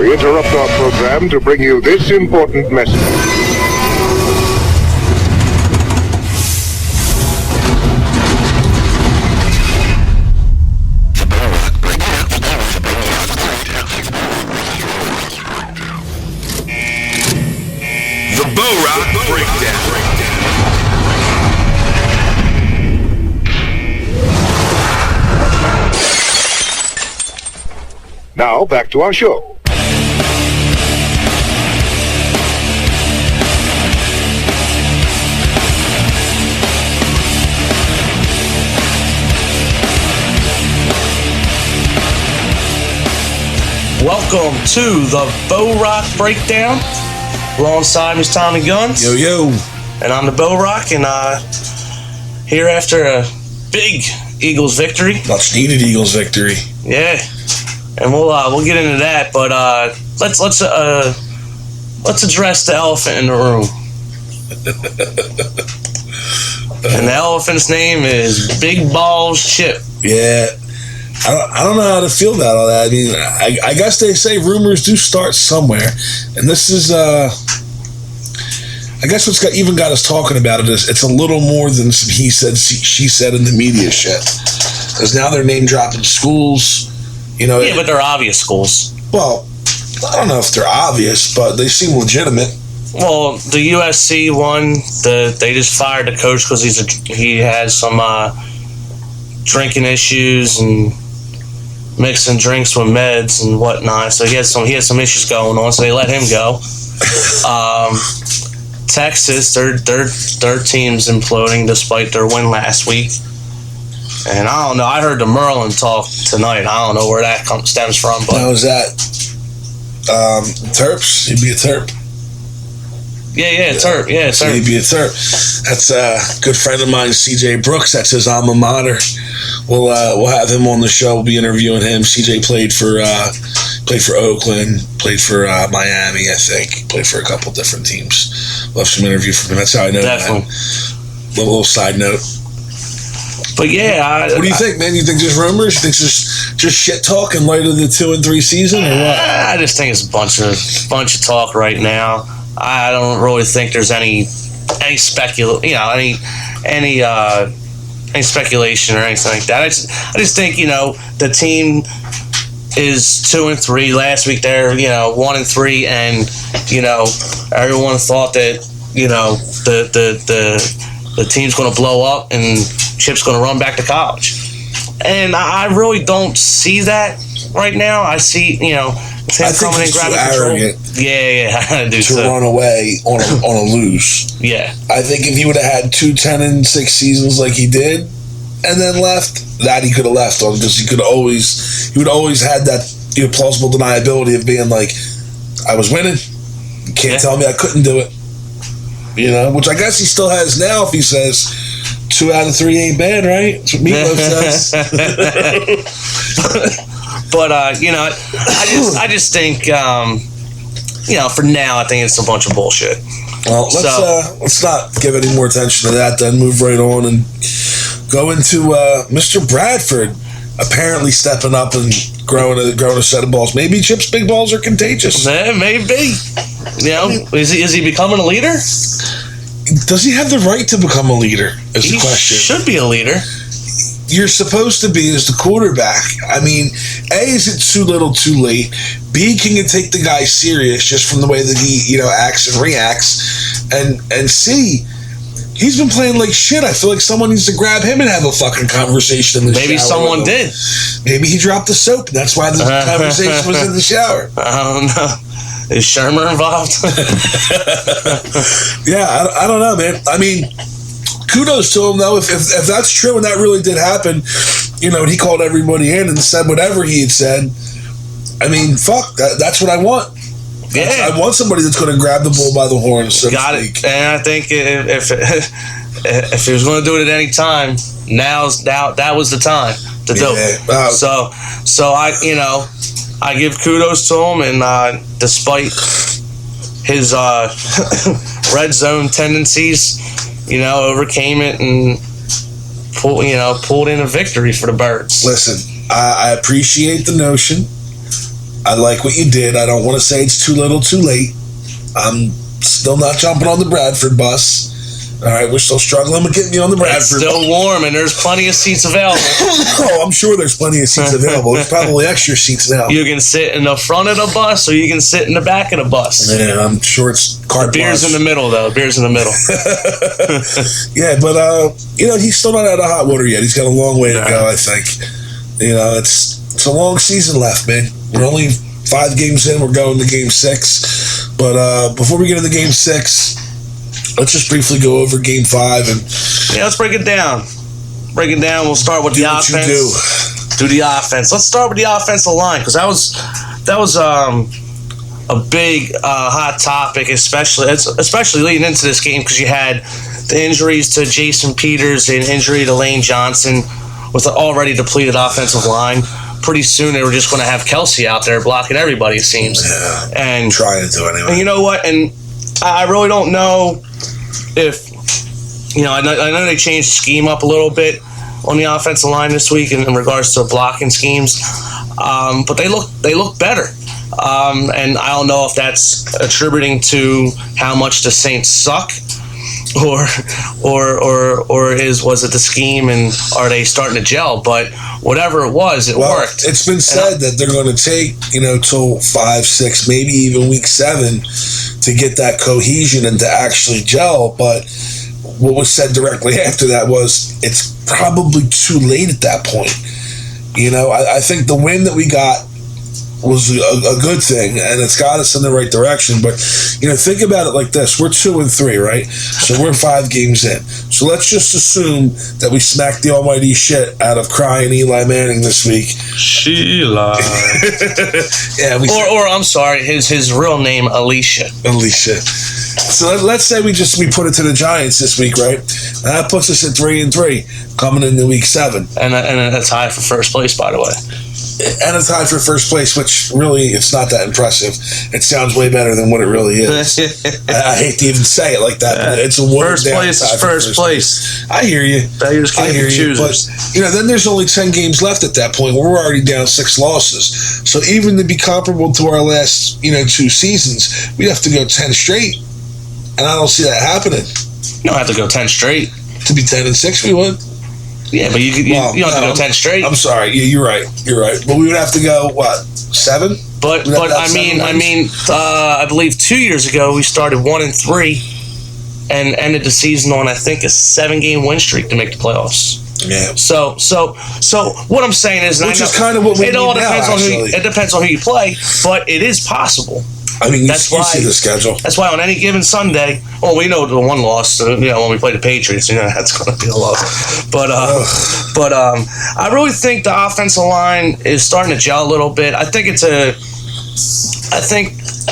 We interrupt our program to bring you this important message. The Brbd Breakdown. Now, back to our show. Welcome to the Brbd Breakdown. Alongside Miss Tommy Guns. Yo, yo. And I'm the Brbd, and here after a big Eagles victory. Much needed Eagles victory. Yeah. And we'll get into that, but let's address the elephant in the room. And the elephant's name is Big Balls Chip. Yeah. I don't know how to feel about all that. I mean, I guess they say rumors do start somewhere, and this is I guess what's even got us talking about it is it's a little more than some he said she said in the media shit, because now they're name dropping schools, you know. Yeah, but they're obvious schools. Well, I don't know if they're obvious, but they seem legitimate. Well, the USC one, they just fired the coach because he has some drinking issues and mixing drinks with meds and whatnot. So he had some issues going on, so they let him go. Texas, their team's imploding despite their win last week. And I don't know. I heard the Merlin talk tonight. I don't know where that stems from. But now is that Terps? He'd be a Terp. Yeah, Terp. Yeah, Terp. So he'd be a Terp. That's a good friend of mine, CJ Brooks. That's his alma mater. We'll have him on the show. We'll be interviewing him. CJ played for Oakland, played for Miami, I think. Played for a couple different teams. We'll have some interview from him. That's how I know Definitely. that. A little side note. But yeah, what do you think, man? You think just rumors? You think just shit talk in light of the 2-3 season, or what? I just think it's a bunch of talk right now. I don't really think there's any speculation or anything like that. I just think, the team is 2-3. Last week they're 1-3, and everyone thought that the team's going to blow up and Chip's going to run back to college, and I really don't see that right now. I see him coming and grabbing control. Yeah, I do to run away on a lose. Yeah, I think if he would have had 2 10-6 seasons like he did, and then left, that he could have left on, because he would always had that plausible deniability of being like, I was winning. You can't tell me I couldn't do it. Which I guess he still has now if he says 2 out of 3 ain't bad, right? That's what Meatloaf says. But I just think for now I think it's a bunch of bullshit. Well, let's not give any more attention to that. Then move right on and go into Mr. Bradford apparently stepping up and growing a set of balls. Maybe Chip's big balls are contagious. Maybe. Is he becoming a leader? Does he have the right to become a leader? Is the question. He should be a leader. You're supposed to be as the quarterback. I mean, A, is it too little too late? B, can you take the guy serious just from the way that he, acts and reacts? And C, he's been playing like shit. I feel like someone needs to grab him and have a fucking conversation in the shower. Maybe someone did. Maybe he dropped the soap, and that's why the conversation was in the shower. I don't know. Is Shermer involved? Yeah, I don't know, man. I mean, kudos to him, though. If that's true and that really did happen, he called everybody in and said whatever he had said. I mean, fuck, that's what I want. Yeah. I want somebody that's going to grab the bull by the horns, so to speak. It. And I think if he was going to do it at any time, that was the time to do it. So I give kudos to him, and despite his red zone tendencies, overcame it and pulled in a victory for the Birds. Listen, I appreciate the notion I like what you did. I don't want to say it's too little, too late. I'm still not jumping on the Bradford bus. All right, we're still struggling with getting you on the Bradford. It's still warm, and there's plenty of seats available. Oh, I'm sure there's plenty of seats available. There's probably extra seats now. You can sit in the front of the bus, or you can sit in the back of the bus. Yeah, I'm sure it's carte Beer's blanche. in the middle, though. Beer's in the middle. Yeah, but he's still not out of hot water yet. He's got a long way to go, I think. It's a long season left, man. We're only 5 games in. We're going to game 6. But before we get into game 6, let's just briefly go over game 5 and let's break it down. We'll start with the offense. Do the offense. Let's start with the offensive line, because that was a big hot topic, especially leading into this game, because you had the injuries to Jason Peters and injury to Lane Johnson with an already depleted offensive line. Pretty soon they were just going to have Kelsey out there blocking everybody, it seems. Yeah, and trying to anyway. And you know what? And I really don't know if, I know they changed the scheme up a little bit on the offensive line this week in regards to blocking schemes, but they look better. And I don't know if that's attributing to how much the Saints suck, or was it the scheme, and are they starting to gel? But whatever it was, it worked. It's been said that they're going to take till 5, 6, maybe even week 7 to get that cohesion and to actually gel. But what was said directly after that was it's probably too late at that point. I think the win that we got was a good thing, and it's got us in the right direction. But think about it like this: we're 2-3, right? So we're 5 games in. So let's just assume that we smacked the almighty shit out of crying Eli Manning this week. Sheila. Yeah. Or I'm sorry, his real name Alicia. So let's say we put it to the Giants this week, right? And that puts us at 3-3 coming into week 7, and a tie for first place, by the way. And a tie for first place, which really, it's not that impressive. It sounds way better than what it really is. I hate to even say it like that, but it's a first place is first place. I hear you. I hear you. But then there's only 10 games left at that point. We're already down 6 losses. So even to be comparable to our last 2 seasons, we'd have to go 10 straight, and I don't see that happening. You don't have to go 10 straight. To be 10-6, we would. Yeah, but you don't have to go 10 straight. I'm sorry. Yeah, you're right. But we would have to go 7? But I believe 2 years ago we started 1-3 and ended the season on, I think, a 7-game win streak to make the playoffs. Yeah. So what I'm saying is, which is kind of what we need now. It depends on who you play, but it is possible. I mean, you see the schedule. That's why on any given Sunday, we know the one loss. When we play the Patriots, that's going to be a loss. But I really think the offensive line is starting to gel a little bit. I think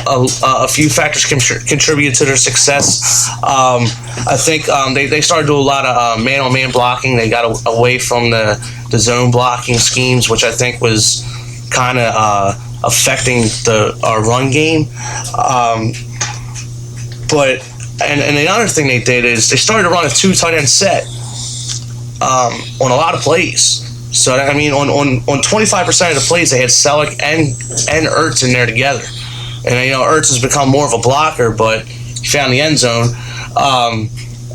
a few factors contributed to their success. I think they started to do a lot of man-on-man blocking. They got away from the zone blocking schemes, which I think was kind of affecting our run game. But the other thing they did is they started to run a 2 tight end set on a lot of plays. So I mean, on 25% of the plays, they had Selleck and Ertz in there together. And Ertz has become more of a blocker, but he found the end zone.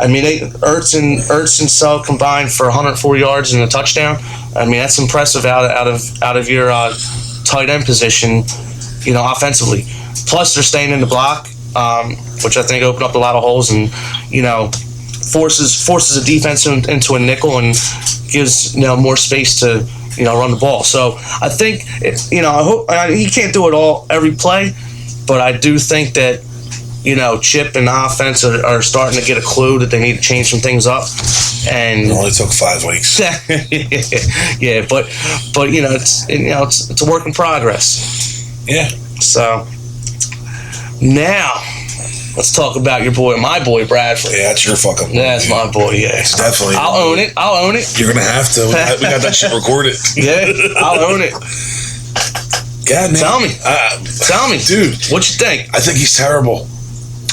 Ertz and Selleck combined for 104 yards and a touchdown. I mean, that's impressive out of your tight end position, offensively. Plus, they're staying in the block, which I think opened up a lot of holes and, forces a defense into a nickel and gives more space to run the ball. So I think I hope he can't do it all every play, but I do think that Chip and the offense are starting to get a clue that they need to change some things up. And it only took 5 weeks. Yeah, but it's a work in progress. Yeah. So now let's talk about my boy Bradford. Yeah, that's your fucking boy. That's my boy. Yeah, it's definitely. I'll own it. You're gonna have to. We got that shit recorded. Yeah, I'll own it. God, man. Tell me, dude. What you think? I think he's terrible.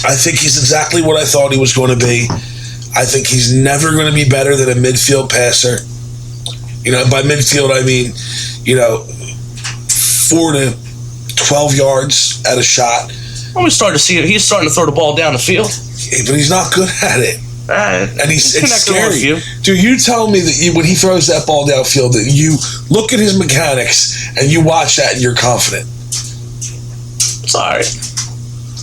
I think he's exactly what I thought he was going to be. I think he's never going to be better than a midfield passer. By midfield, I mean, 4 to 12 yards at a shot. Well, we started to see it. He's starting to throw the ball down the field. But he's not good at it. And it's scary. Dude, you tell me that when he throws that ball downfield, that you look at his mechanics and you watch that and you're confident. Sorry.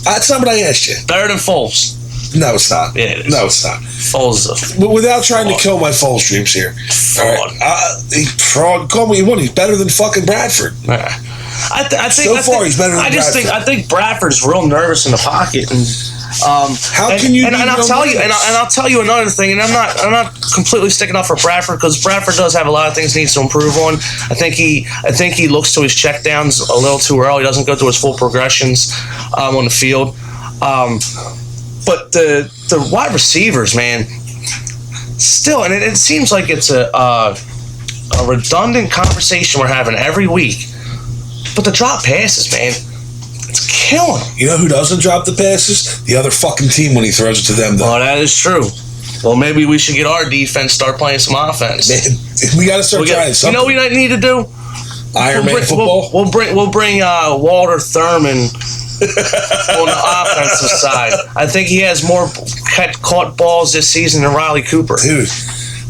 That's not what I asked you. Better than Foles. No, it's not. Yeah, it is. No, it's not. Foles is But without trying to kill my Foles dreams here. fraud. All right. Fraud. Call me what? He's better than fucking Bradford. I think he's better than Bradford. I think Bradford's real nervous in the pocket, and how can you? And I'll tell you, and I'll tell you another thing. And I'm not completely sticking up for Bradford, because Bradford does have a lot of things he needs to improve on. I think he looks to his checkdowns a little too early. He doesn't go through his full progressions on the field. But the wide receivers, man, still, and it seems like it's a redundant conversation we're having every week. But the drop passes, man, it's killing him. You know who doesn't drop the passes? The other fucking team when he throws it to them, though. Oh, that is true. Well, maybe we should get our defense start playing some offense. Man, we got to start trying something. You know what we need to do? Iron Man football? We'll bring Walter Thurman on the offensive side. I think he has more caught balls this season than Riley Cooper. Dude,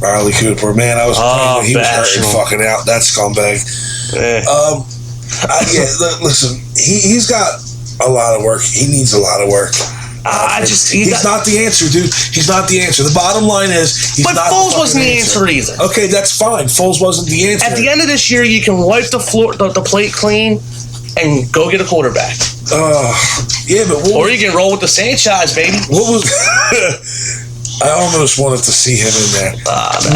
Riley Cooper, man, I was praying he was hurting fucking out. That scumbag. Yeah. Listen, he's got a lot of work. He needs a lot of work. He's not the answer, dude. He's not the answer. The bottom line is he's not the Foles wasn't the answer either. Okay, that's fine. Foles wasn't the answer. At the end of this year, you can wipe the floor, the plate clean, and go get a quarterback. Yeah, but or you can roll with the Sanchez, baby. What was? I almost wanted to see him in there.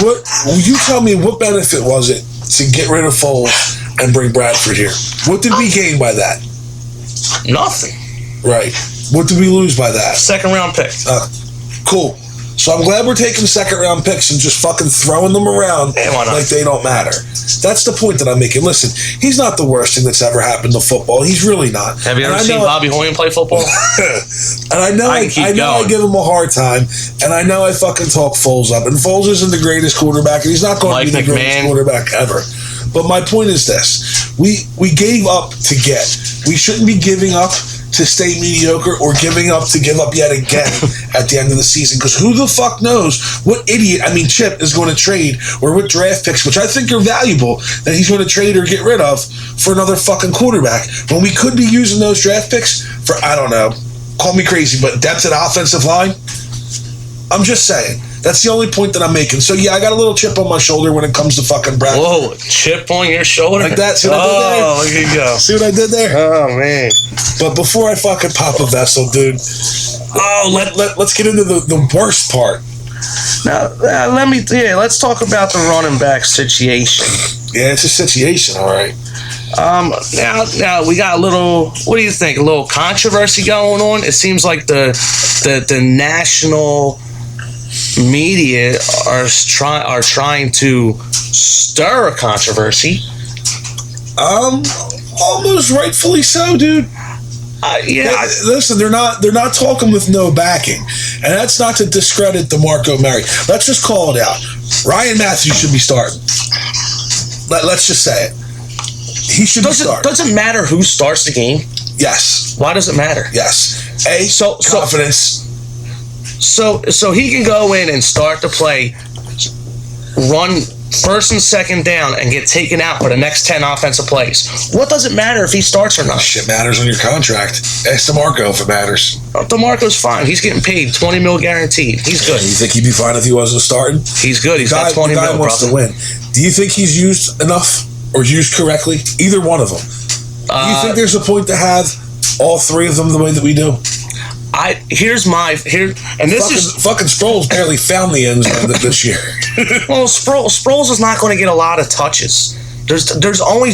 What? You tell me, what benefit was it to get rid of Foles and bring Bradford here? What did we gain by that? Nothing. Right. What did we lose by that? Second round pick. Cool. So I'm glad we're taking second round picks and just fucking throwing them around like they don't matter. That's the point that I'm making. Listen, he's not the worst thing that's ever happened to football. He's really not. Have you ever seen Bobby Hoyen play football? And I know I give him a hard time, and I know I fucking talk Foles up. And Foles isn't the greatest quarterback, and he's not going to be the greatest quarterback ever. But my point is this: we gave up to get. We shouldn't be giving up to stay mediocre or giving up to give up yet again at the end of the season. Because who the fuck knows what idiot, Chip, is going to trade or what draft picks, which I think are valuable, that he's going to trade or get rid of for another fucking quarterback, when we could be using those draft picks for, I don't know, call me crazy, but depth at offensive line. I'm just saying. That's the only point that I'm making. So, yeah, I got a little chip on my shoulder when it comes to fucking Bradford. Whoa, chip on your shoulder? Like that? See what I did there? Oh, look at you go. See what I did there? Oh, man. But before I fucking pop a vessel, dude, let's get into the worst part. Now, let's talk about the running back situation. Yeah, it's a situation, all right. Now we got a little. What do you think? A little controversy going on. It seems like the national media are trying to stir a controversy. Almost rightfully so, dude. Listen, they're not talking with no backing, and that's not to discredit DeMarco Murray. Let's just call it out. Ryan Matthews should be starting. Let's just say it. He should be starting. Does it matter who starts the game? Yes. Why does it matter? Yes. Confidence. So he can go in and start to play, run first and second down, and get taken out for the next 10 offensive plays. What does it matter if he starts or not? Shit matters on your contract. Ask DeMarco if it matters. DeMarco's fine. He's getting paid $20 million guaranteed. He's good. You think he'd be fine if he wasn't starting? He's good. He's got $20 million. The guy wants to win. Do you think he's used enough or used correctly? Either one of them. Do you think there's a point to have all three of them the way that we do? Fucking Sproles barely found the end zone this year. Well, Sproles is not going to get a lot of touches. There's only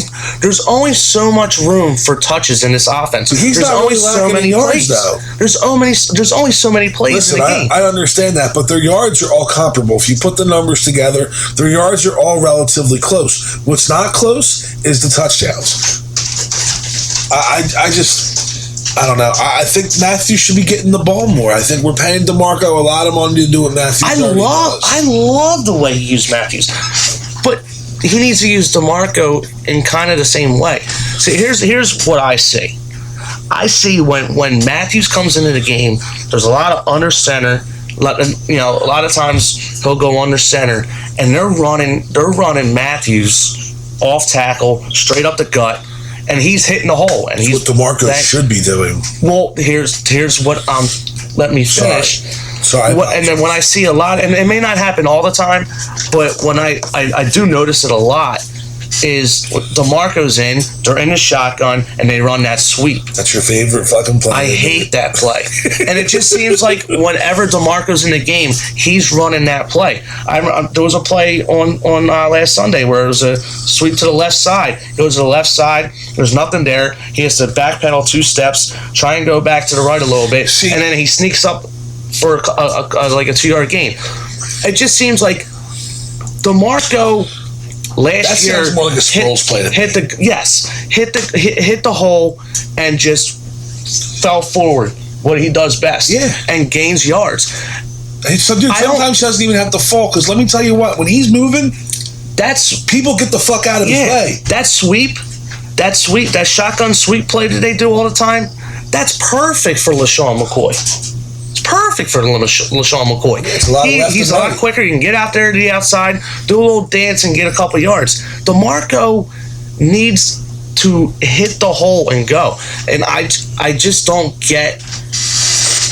so much room for touches in this offense. There's only so many yards, though. There's only so many plays in the game. I understand that, but their yards are all comparable. If you put the numbers together, their yards are all relatively close. What's not close is the touchdowns. I don't know. I think Matthews should be getting the ball more. I think we're paying DeMarco a lot of money to do what Matthews I love the way he used Matthews, but he needs to use DeMarco in kind of the same way. See, here's what I see. I see when Matthews comes into the game, there's a lot of under center. A lot of times he'll go under center, and they're running Matthews off tackle straight up the gut, and he's hitting the hole. And that's what DeMarco should be doing. Well, here's what let me finish. Sorry. And then when I see a lot, and it may not happen all the time, but when I do notice it a lot, is DeMarco's in, they're in the shotgun, and they run that sweep. That's your favorite fucking play. I hate that play. And it just seems like whenever DeMarco's in the game, he's running that play. There was a play on last Sunday where it was a sweep to the left side. It goes to the left side, there's nothing there. He has to backpedal 2 steps, try and go back to the right a little bit, and then he sneaks up for like a 2-yard gain. It just seems like DeMarco last year sounds more like a Sproles play to me. hit the hole and just fell forward. What he does best, and gains yards. So, dude, sometimes he doesn't even have to fall, because let me tell you what, when he's moving, that's people get the fuck out of his way. That shotgun sweep play that they do all the time, that's perfect for LaShawn McCoy. Perfect for LaShawn McCoy. He's a lot quicker. You can get out there to the outside, do a little dance, and get a couple yards. DeMarco needs to hit the hole and go. And I just don't get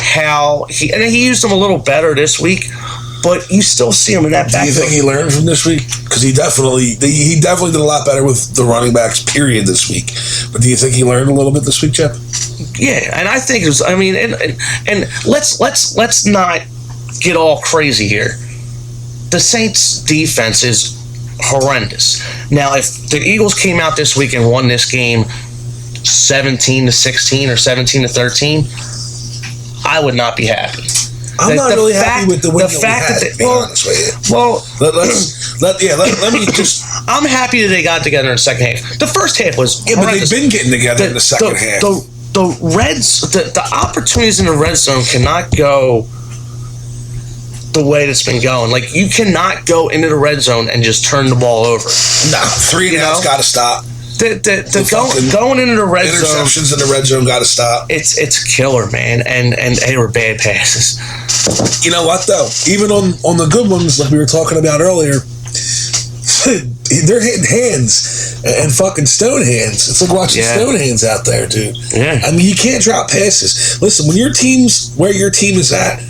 how he used him a little better this week, but you still see him in that back. Do you think he learned from this week? Because he definitely did a lot better with the running backs, period, this week. But do you think he learned a little bit this week, Chip? Yeah, and I think it was. I mean, and let's not get all crazy here. The Saints' defense is horrendous. Now, if the Eagles came out this week and won this game 17-16 or 17-13, I would not be happy. I'm not really happy with the win that we had, to be honest with you. Well, let me just... I'm happy that they got together in the second half. The first half was horrendous. But they've been getting together in the second half. The opportunities in the red zone cannot go the way that's been going. Like, you cannot go into the red zone and just turn the ball over. No, 3 and out's got to stop. Going into the red zone, interceptions in the red zone got to stop. It's killer, man, and they were bad passes. You know what though? Even on the good ones, like we were talking about earlier, they're hitting hands and fucking stone hands. It's like watching stone hands out there, dude. Yeah. I mean, you can't drop passes. Listen, when your team's where your team is at,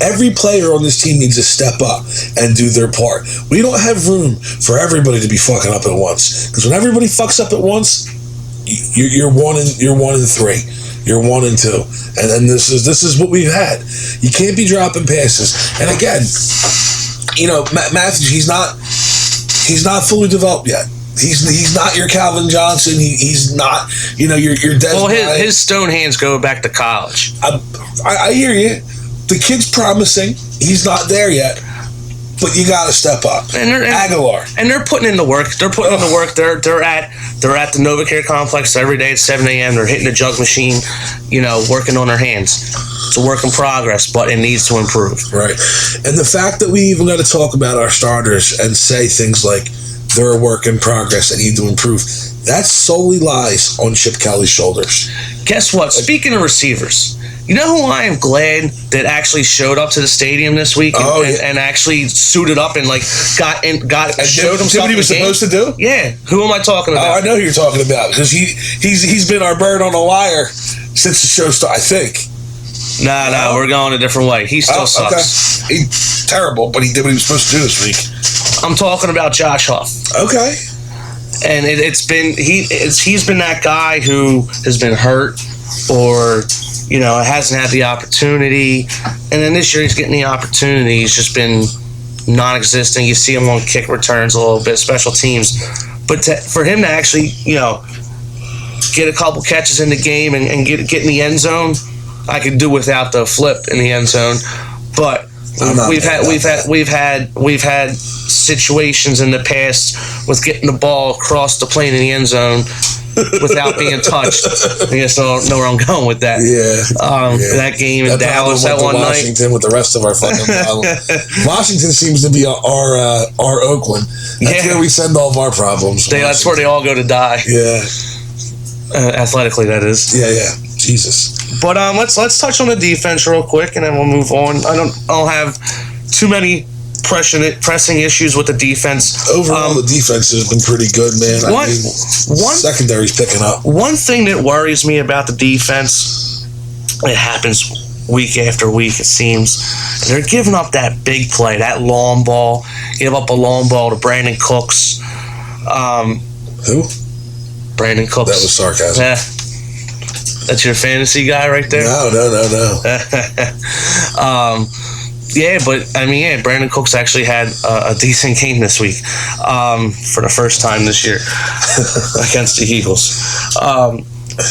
every player on this team needs to step up and do their part. We don't have room for everybody to be fucking up at once. Because when everybody fucks up at once, you're 1 and 3. You're 1 and 2. And then this is what we've had. You can't be dropping passes. And again, you know, Matthews, he's not fully developed yet. He's not your Calvin Johnson. He's not, you know, your Des. Well, his stone hands go back to college. I hear you. The kid's promising. He's not there yet, but you got to step up. Aguilar, and they're putting in the work. They're putting in the work. They're at the NovaCare complex every day at 7 a.m. They're hitting the jug machine, you know, working on their hands. It's a work in progress, but it needs to improve. Right, and the fact that we even got to talk about our starters and say things like they're a work in progress and need to improve, that solely lies on Chip Kelly's shoulders. Guess what? Speaking of receivers, you know who I am glad that actually showed up to the stadium this week and actually suited up and like got showed himself. What he was supposed to do? Yeah. Who am I talking about? Oh, I know who you're talking about because he's been our bird on the wire since the show started. I think. No, we're going a different way. He still sucks. Okay. He's terrible, but he did what he was supposed to do this week. I'm talking about Josh Huff. Okay. And he's been that guy who has been hurt or, you know, hasn't had the opportunity. And then this year he's getting the opportunity. He's just been non-existent. You see him on kick returns a little bit, special teams. But for him to actually, you know, get a couple catches in the game and get in the end zone, I could do without the flip in the end zone. But we've had situations in the past with getting the ball across the plane in the end zone without being touched. I guess I don't know where I'm going with that. That game in Dallas that one night. Washington with the rest of our fucking problem. Washington seems to be our Oakland. That's where we send all of our problems. That's where they all go to die. Yeah. Athletically, that is. Yeah. Jesus. But let's touch on the defense real quick, and then we'll move on. I don't have too many pressing issues with the defense. Overall, the defense has been pretty good, man. Secondary's picking up. One thing that worries me about the defense, it happens week after week, it seems. They're giving up that big play, that long ball. Give up a long ball to Brandon Cooks. Who? Brandon Cooks. That was sarcasm. Yeah. That's your fantasy guy right there? No. Yeah, but Brandon Cooks actually had a decent game this week for the first time this year against the Eagles.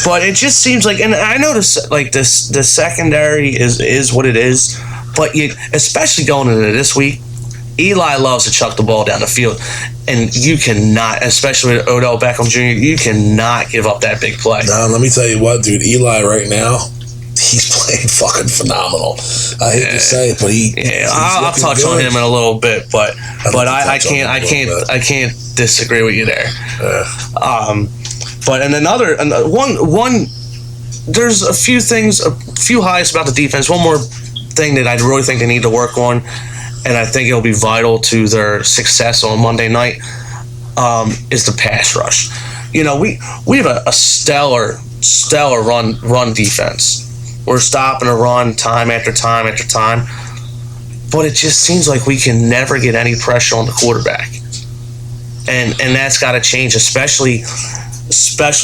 But it just seems like, and I notice like the secondary is what it is, but especially going into this week, Eli loves to chuck the ball down the field, and you cannot, especially with Odell Beckham Jr., you cannot give up that big play. No, let me tell you what, dude. Eli right now, he's playing fucking phenomenal. I hate to say it, but I'll touch on him in a little bit, but I can't disagree with you there. But and one, there's a few highs about the defense. One more thing that I really think they need to work on, and I think it'll be vital to their success on Monday night, is the pass rush. We have a stellar run defense. We're stopping a run time after time after time, but it just seems like we can never get any pressure on the quarterback, and that's got to change, especially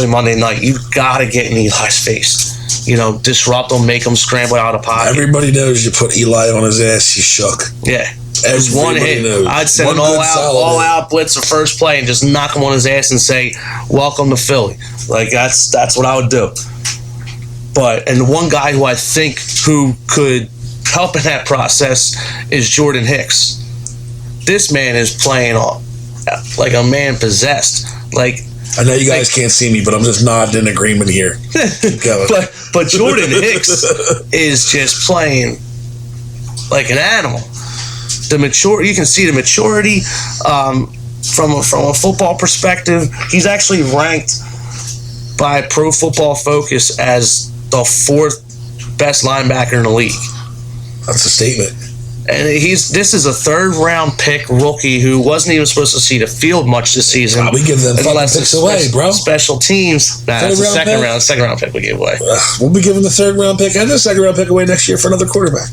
Monday night. You've got to get in Eli's face. Disrupt him, make him scramble out of pocket. Everybody knows you put Eli on his ass, he's shook. Yeah. There's one hit. Knows. I'd send an all-out blitz the first play and just knock him on his ass and say, "Welcome to Philly." Like that's what I would do. And one guy who I think who could help in that process is Jordan Hicks. This man is playing like a man possessed. Like, I know you guys can't see me, but I'm just nodding in agreement here. Keep going. but Jordan Hicks is just playing like an animal. You can see the maturity from a football perspective. He's actually ranked by Pro Football Focus as the 4th best linebacker in the league. That's a statement. And this is a 3rd round pick rookie who wasn't even supposed to see the field much this season. We give them fucking picks away, bro. Special teams. It's a second round pick we gave away. We'll be giving the 3rd round pick and the 2nd round pick away next year for another quarterback.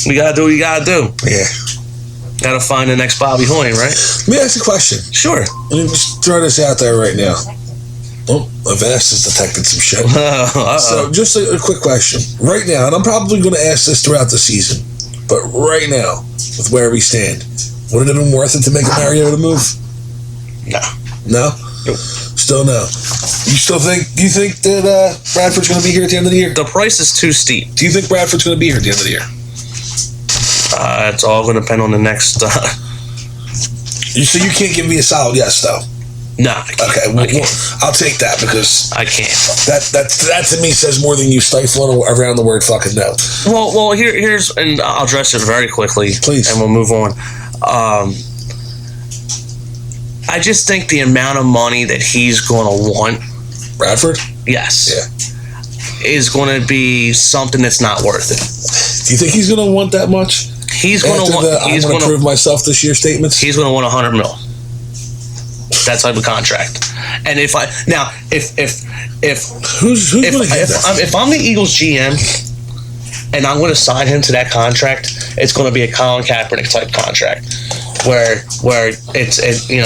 We gotta do what you gotta do. Yeah. Gotta find the next Bobby Hoying, right? Let me ask you a question. Sure. Let me just throw this out there right now. Oh, Avast has detected some shit. So, just a quick question. Right now, and I'm probably going to ask this throughout the season, but right now, with where we stand, would it have been worth it to make a Mariota move? No. No? Nope. Still no. Do you think that Bradford's going to be here at the end of the year? The price is too steep. Do you think Bradford's going to be here at the end of the year? It's all going to depend on the next. So you can't give me a solid yes, though. No, I can't. Okay, I'll take that because I can't. That to me says more than you stifling around the word fucking no. Well, here's, and I'll address it very quickly, please, and we'll move on. I just think the amount of money that he's going to want, Bradford, yes, is going to be something that's not worth it. Do you think he's going to want that much? He's going to want. I'm going to prove myself this year statements. He's going to want $100 million. That type of contract. And if I'm the Eagles GM and I'm going to sign him to that contract, it's going to be a Colin Kaepernick type contract where it's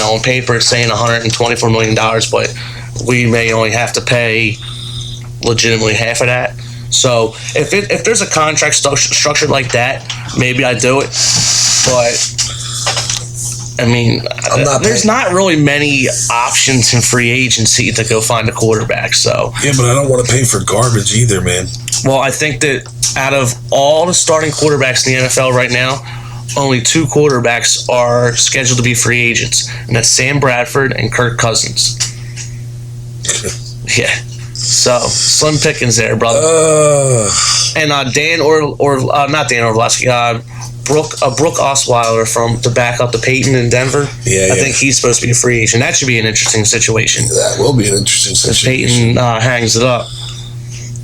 on paper it's saying $124 million, but we may only have to pay legitimately half of that. So if there's a contract structured like that, maybe I do it. But I mean, there's not really many options in free agency to go find a quarterback. So yeah, but I don't want to pay for garbage either, man. Well, I think that out of all the starting quarterbacks in the NFL right now, only 2 quarterbacks are scheduled to be free agents, and that's Sam Bradford and Kirk Cousins. Yeah. So slim pickings there, brother. And not Dan Orlovsky. Brooke Osweiler to back up the Peyton in Denver. I think he's supposed to be a free agent. That should be an interesting situation. That will be an interesting situation. Peyton hangs it up.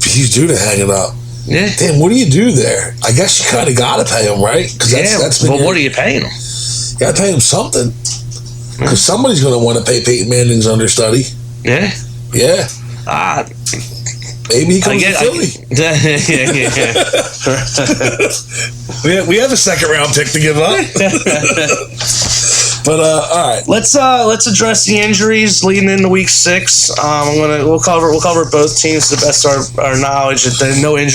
He's due to hang it up. Yeah. Damn, what do you do there? I guess you kind of got to pay him, right? But what are you paying him? You got to pay him something. Because somebody's going to want to pay Peyton Manning's understudy. Yeah. Yeah. Maybe he comes to Philly. We have a second round pick to give up. But all right, let's address the injuries leading into week 6. We'll cover both teams to the best of our knowledge.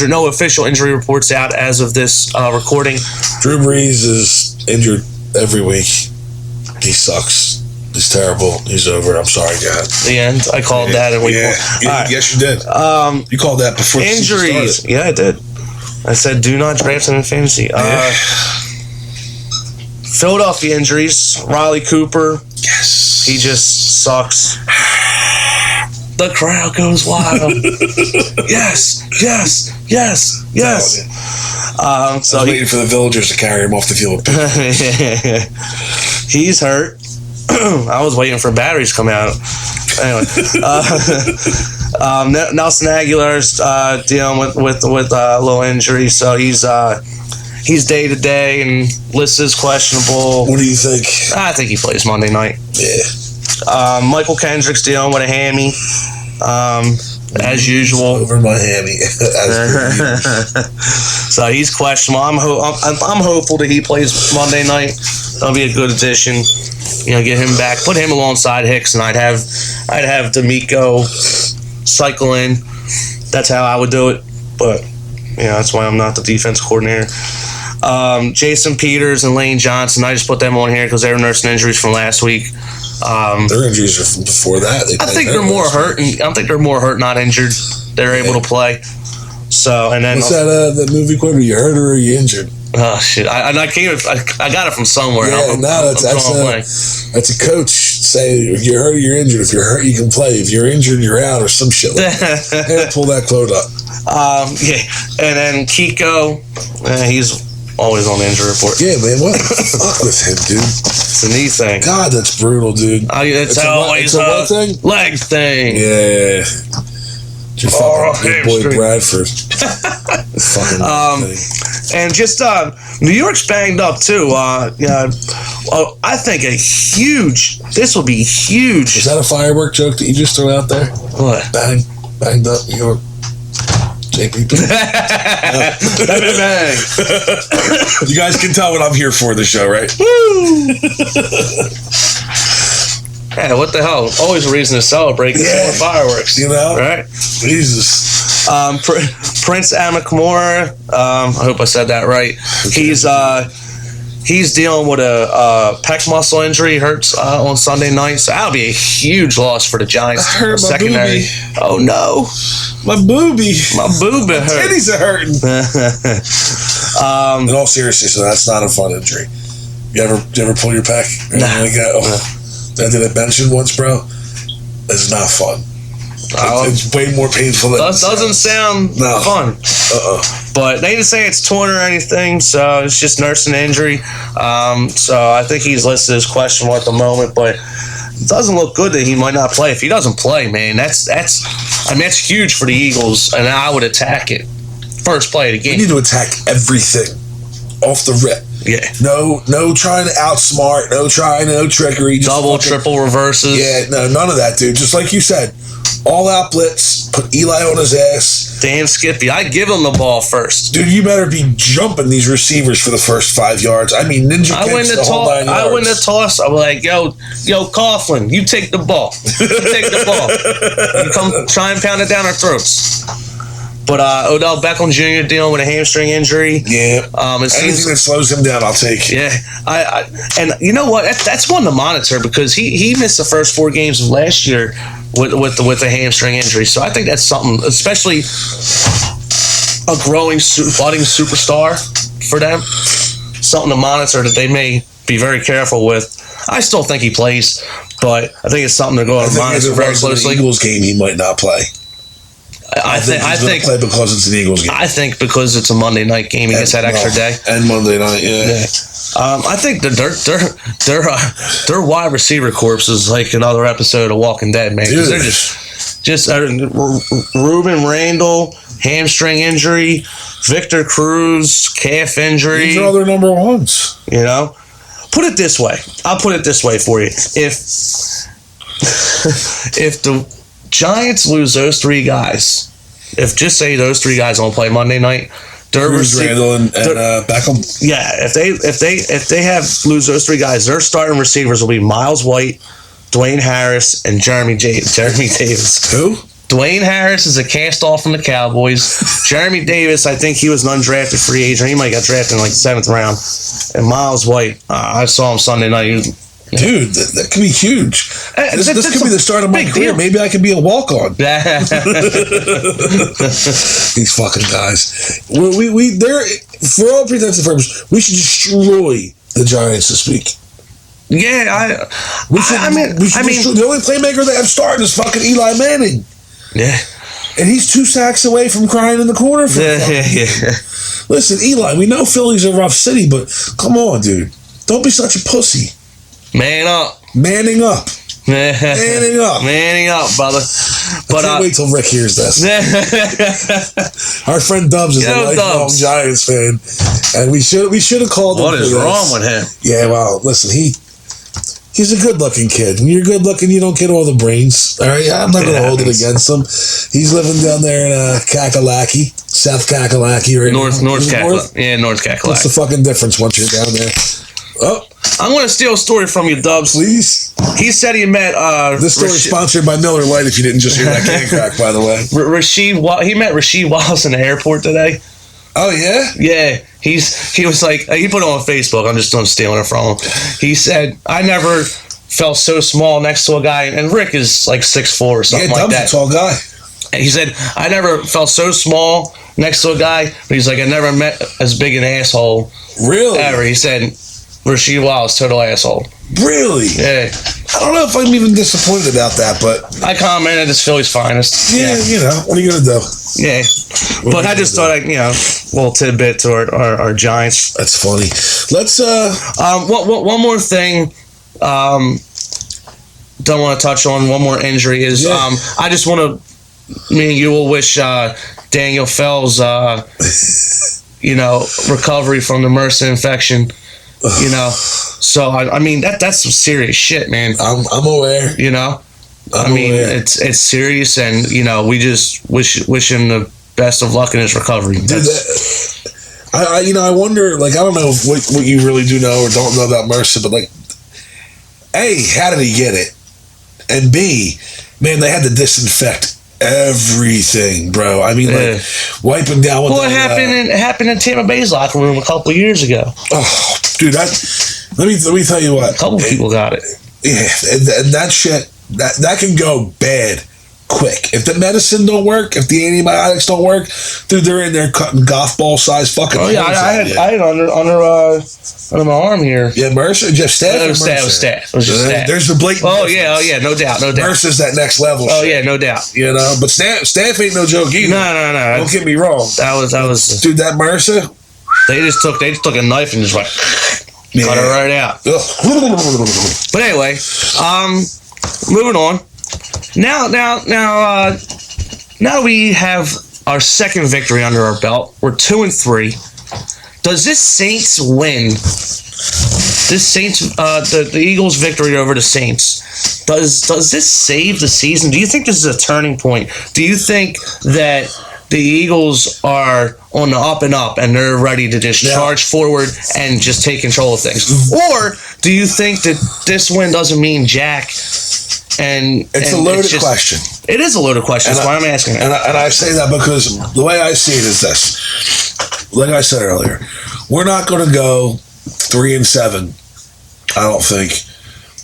No official injury reports out as of this recording. Drew Brees is injured every week. He sucks. He's terrible. He's over. I'm sorry, God. The end. I called that in week 1. Right. Yes, you did. You called that before the season injuries. started. Yeah, I did. I said do not draft him in fantasy. Philadelphia injuries. Riley Cooper. Yes. He just sucks. The crowd goes wild. Yes. So I'm waiting for the villagers to carry him off the field. He's hurt. I was waiting for batteries to come out. Anyway, Nelson Aguilar's dealing with a little injury, so he's day to day, and Liss is questionable. What do you think? I think he plays Monday night. Yeah. Michael Kendrick's dealing with a hammy, as usual. Over my hammy. So he's questionable. I'm hopeful that he plays Monday night. That'll be a good addition. Get him back, put him alongside Hicks, and I'd have D'Amico cycle in. That's how I would do it. But that's why I'm not the defense coordinator. Jason Peters and Lane Johnson, I just put them on here because they were nursing injuries from last week. Their injuries are from before that. I think they're more hurt. I think they're more hurt, not injured. They're able to play. So and then what's that movie quote? Are you hurt or are you injured? Oh shit! I got it from somewhere. Yeah, that's a coach say if you're hurt or you're injured. If you're hurt, you can play. If you're injured, you're out, or some shit like that. Pull that quote up. And then Kiko, he's always on the injury report. Yeah, man, what the fuck with him, dude? It's a knee thing. God, that's brutal, dude. It's always a what thing? Leg thing. Yeah. Your fucking big boy Bradford. Fucking thing. And just New York's banged up too. I think this will be huge. Is that a firework joke that you just threw out there? What? Banged up New York. JPP. Bang. You guys can tell what I'm here for the show, right? Woo! Yeah, what the hell? Always a reason to celebrate. More fireworks. Right? Jesus. Prince Amukamara, I hope I said that right. He's dealing with a pec muscle injury. He hurts on Sunday night, so that'll be a huge loss for the Giants. I hurt my secondary. boobie. Oh no, my boobie hurt. Titties are hurting. In all seriousness, so that's not a fun injury. You ever pull your pec? Nah. I did a benching once, bro. It's not fun. It's way more painful than that doesn't sound fun. But they didn't say it's torn or anything, so it's just nursing injury. So I think he's listed as questionable at the moment, but it doesn't look good that he might not play. If he doesn't play, man, that's huge for the Eagles, and I would attack it. First play of the game. You need to attack everything off the rip. Yeah. No trying to outsmart, no trickery. Just double, triple reverses. Yeah, no, none of that, dude. Just like you said, all out blitz, put Eli on his ass. Dan Skippy, I give him the ball first. Dude, you better be jumping these receivers for the first 5 yards. I mean, ninja kicks the whole 9 yards. I win the toss. I'm like, yo, Coughlin, you take the ball. You come try and pound it down our throats. But Odell Beckham Jr. dealing with a hamstring injury. Yeah. Anything that slows him down, I'll take. Yeah. And you know what? That's one to monitor because he missed the first 4 games of last year with the hamstring injury. So I think that's something, especially a growing, budding superstar for them. Something to monitor that they may be very careful with. I still think he plays, but I think it's something they're going to monitor very closely. The Eagles game, he might not play. I think he's going to play because it's an Eagles game. I think because it's a Monday night game, he gets that extra day. And Monday night, yeah. I think their wide receiver corpse is like another episode of Walking Dead, man. Because they're just Ruben Randall, hamstring injury, Victor Cruz, calf injury. These are all their number ones. You know, put it this way. I'll put it this way for you. If the Giants lose those three guys, if just say those three guys don't play Monday night, Randall and Beckham. Yeah, if they lose those three guys, their starting receivers will be Miles White, Dwayne Harris, and Jeremy Davis. Who? Dwayne Harris is a cast off from the Cowboys. Jeremy Davis, I think he was an undrafted free agent. He might get drafted in like the 7th round. And Miles White, I saw him Sunday night. Dude, that could be huge. This could be the start of my career. Maybe I could be a walk-on. These fucking guys. They're, for all pretense and purpose, we should destroy the Giants this week. Yeah, we should destroy. The only playmaker they have starting is fucking Eli Manning. Yeah. And he's 2 sacks away from crying in the corner. Listen, Eli, we know Philly's a rough city, but come on, dude. Don't be such a pussy. Man up. Manning up. Manning up. Manning up, brother. But I can't wait till Rick hears this. Our friend Dubs is a lifelong Giants fan, and we should have called him. What is wrong with him? Yeah, well, listen, he's a good-looking kid. When you're good-looking, you don't get all the brains. All right, I'm not going to hold it against him. He's living down there in Kakalaki, South Kakalaki, right? North Kakalaki. Yeah, North Kakalaki. What's the fucking difference once you're down there? Oh. I'm going to steal a story from you, Dubs. Please. He said he met... this story is sponsored by Miller Lite, if you didn't just hear that can crack, by the way. He met Rasheed Wallace in the airport today. Oh, yeah? Yeah. He was like... He put it on Facebook. I'm just stealing it from him. He said, I never felt so small next to a guy... And Rick is like 6'4" or something like that. Yeah, Dubs a tall guy. And he said, I never felt so small next to a guy... But he's like, I never met as big an asshole... Really? Ever. He said... Rasheed Wallace, total asshole. Really? Yeah. I don't know if I'm even disappointed about that, but... I commented it's Philly's finest. Yeah, you know, what are you going to do? Yeah. But I just thought, a little tidbit to our Giants. That's funny. Let's... One more thing, don't want to touch on, one more injury is, I just want to, me and you will wish Daniel Fells, recovery from the MRSA infection. So I mean that's some serious shit, man. I'm aware. Aware. It's serious, and we just wish him the best of luck in his recovery. I wonder, like, I don't know what you really do know or don't know about MRSA, but like, A, how did he get it? And B, man, they had to disinfect everything, bro. I mean, like, wiping down with it happened in Tampa Bay's locker room a couple of years ago. Oh, dude, let me tell you what. A couple of people got it. Yeah, and that shit, that can go bad quick. If the medicine don't work, if the antibiotics don't work, dude, they're in there cutting golf ball size fucking. Oh yeah, I had it under my arm here. Yeah, MRSA, just staph. It was staph. It was just staph. There's the blatant. Oh yeah, no doubt. MRSA's that next level. Oh shit, yeah, no doubt. But staph ain't no joke either. No. Don't get me wrong. That was. Dude, that MRSA. They just took a knife and just cut it right out. But anyway, moving on. Now we have our second victory under our belt. We're 2-3. Does this Saints win? The Eagles' victory over the Saints. Does this save the season? Do you think this is a turning point? Do you think that the Eagles are on the up and up and they're ready to just charge forward and just take control of things? Or do you think that this win doesn't mean jack? And it's a loaded question. It is a loaded question. That's why I'm asking it. And I say that because the way I see it is this. Like I said earlier, we're not going to go 3-7. I don't think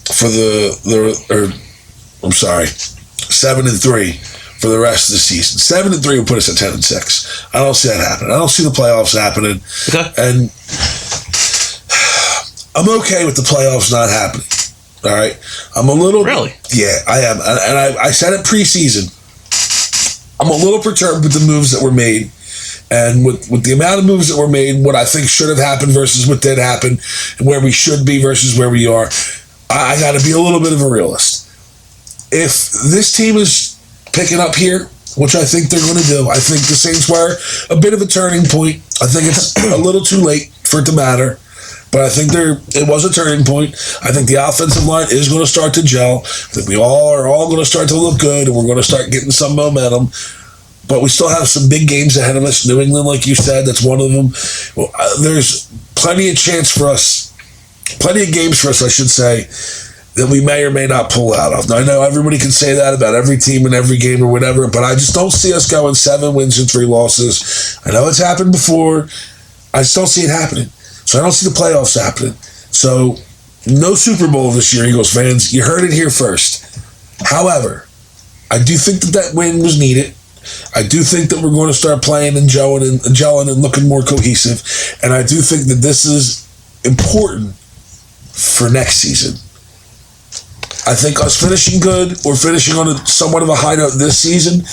for 7-3 for the rest of the season. 7-3 will put us at 10-6. I don't see that happening. I don't see the playoffs happening. Okay. And I'm okay with the playoffs not happening. All right, I'm a little... Really? Yeah, I am. And I said it preseason. I'm a little perturbed with the moves that were made. And with the amount of moves that were made, what I think should have happened versus what did happen, and where we should be versus where we are, I got to be a little bit of a realist. If this team is picking up here, which I think they're going to do, I think the Saints were a bit of a turning point. I think it's a little too late for it to matter, but I think it was a turning point. I think the offensive line is going to start to gel. I think we are all going to start to look good, and we're going to start getting some momentum. But we still have some big games ahead of us. New England, like you said, that's one of them. Well, there's plenty of games for us, I should say, that we may or may not pull out of. Now, I know everybody can say that about every team in every game or whatever, but I just don't see us going 7 wins and 3 losses. I know it's happened before. I just don't see it happening. So I don't see the playoffs happening. So no Super Bowl this year, Eagles fans. You heard it here first. However, I do think that win was needed. I do think that we're going to start playing and gelling and looking more cohesive. And I do think that this is important for next season. I think us finishing good or finishing on somewhat of a high note this season,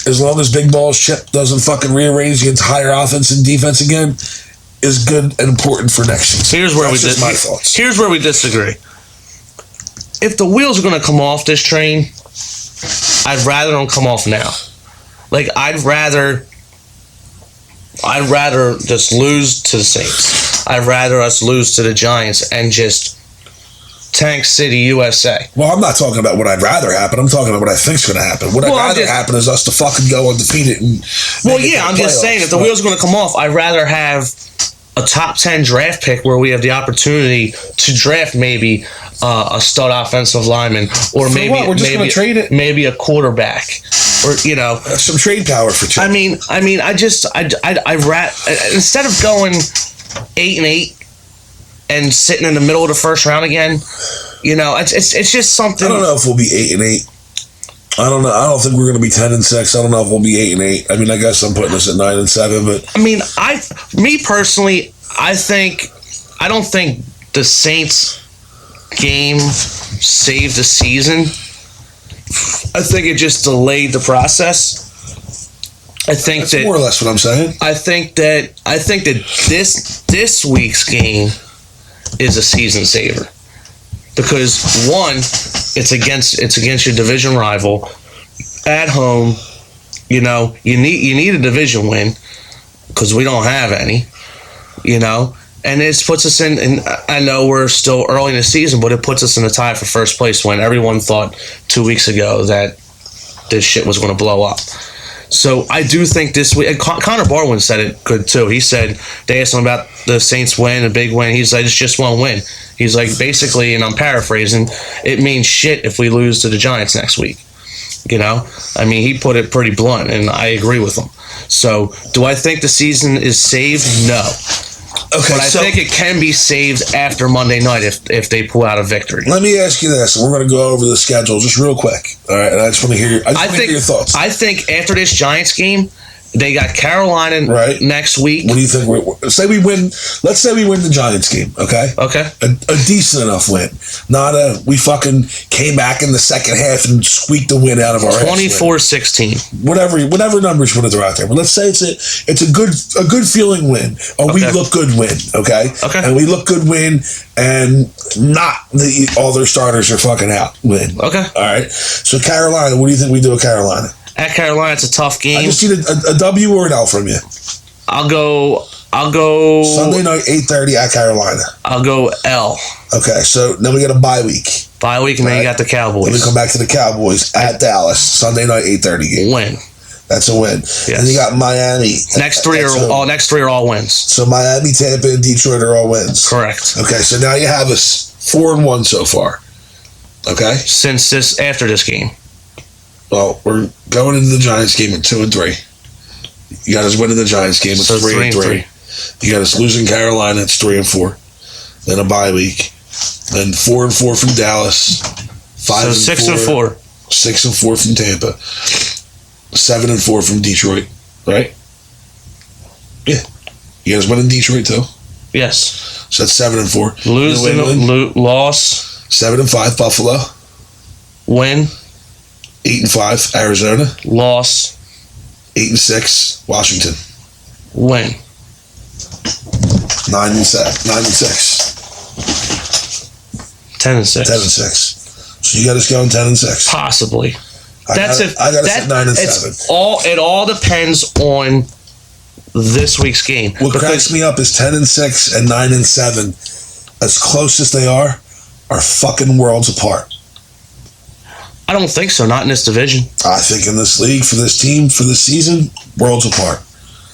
as long as Big Balls Chip doesn't fucking rearrange the entire offense and defense again, is good and important for next season. Here's where my thoughts. Here's where we disagree. If the wheels are going to come off this train, I'd rather them come off now. Like, I'd rather just lose to the Saints. I'd rather us lose to the Giants and just tank City USA. Well, I'm not talking about what I'd rather happen. I'm talking about what I think's going to happen. What I'd rather happen is us to fucking go undefeated and. Well, yeah, I'm just saying, if the wheels are going to come off, I'd rather have a top 10 draft pick where we have the opportunity to draft maybe a stud offensive liinman, or maybe a quarterback, or some trade power for Chip. I mean, instead of going 8-8 and sitting in the middle of the first round again, it's just something. I don't know if we'll be 8-8. I don't know. I don't think we're going to be 10-6. I don't know if we'll be 8-8. I mean, I guess I'm putting us at 9-7, but me personally, I don't think the Saints game saved the season. I think it just delayed the process. That's more or less what I'm saying. I think that this week's game is a season saver. Because one, it's against your division rival at home. You need a division win because we don't have any. And it puts us in. And I know we're still early in the season, but it puts us in a tie for first place when everyone thought 2 weeks ago that this shit was going to blow up. So I do think this week, and Connor Barwin said it good too. He said, they asked him about the Saints win, a big win. He's like, it's just one win. He's like, basically, and I'm paraphrasing, it means shit if we lose to the Giants next week. He put it pretty blunt, and I agree with him. So do I think the season is saved? No. Okay, but I think it can be saved after Monday night if they pull out a victory. Let me ask you this. We're going to go over the schedule just real quick. All right, and I just want to hear your thoughts. I think after this Giants game, they got Carolina next week. What do you think? Let's say we win the Giants game, okay? Okay. A decent enough win. Not we fucking came back in the second half and squeaked the win out of our 24-16. Whatever numbers you want to throw out there. But let's say it's a good feeling win. We look good win, okay? Okay. And we look good win, and not all their starters are fucking out win. Okay. All right. So Carolina, what do you think we do with Carolina? At Carolina, it's a tough game. I just need a W or an L from you. I'll go Sunday night, 8:30 at Carolina. I'll go L. Okay, so then we got a bye week. And then you got the Cowboys. Then we come back to the Cowboys at Dallas. Sunday night, 8:30 game. Win. That's a win. Yes. And you got Miami. Next three are all wins. So Miami, Tampa, and Detroit are all wins. Correct. Okay, so now you have us 4-1 so far. Okay? After this game. Well, we're going into the Giants game at 2-3. You got us winning the Giants game at 3-3. You got us losing Carolina at 3-4. Then a bye week. Then 4-4 from Dallas. 6-4. 6-4 from Tampa. 7-4 from Detroit. Right? Yeah. You guys winning Detroit too? Yes. So that's 7-4. Loss. 7-5 Buffalo. Win. 8-5 Arizona. Loss. 8-6, Washington. Win. 9-6. 10-6. 10-6. So you got us going 10-6. Possibly. I got us at 9-7. It all depends on this week's game. What cracks me up is 10-6 and 9-7, as close as they are fucking worlds apart. I don't think so. Not in this division. I think in this league, for this team, for this season, worlds apart.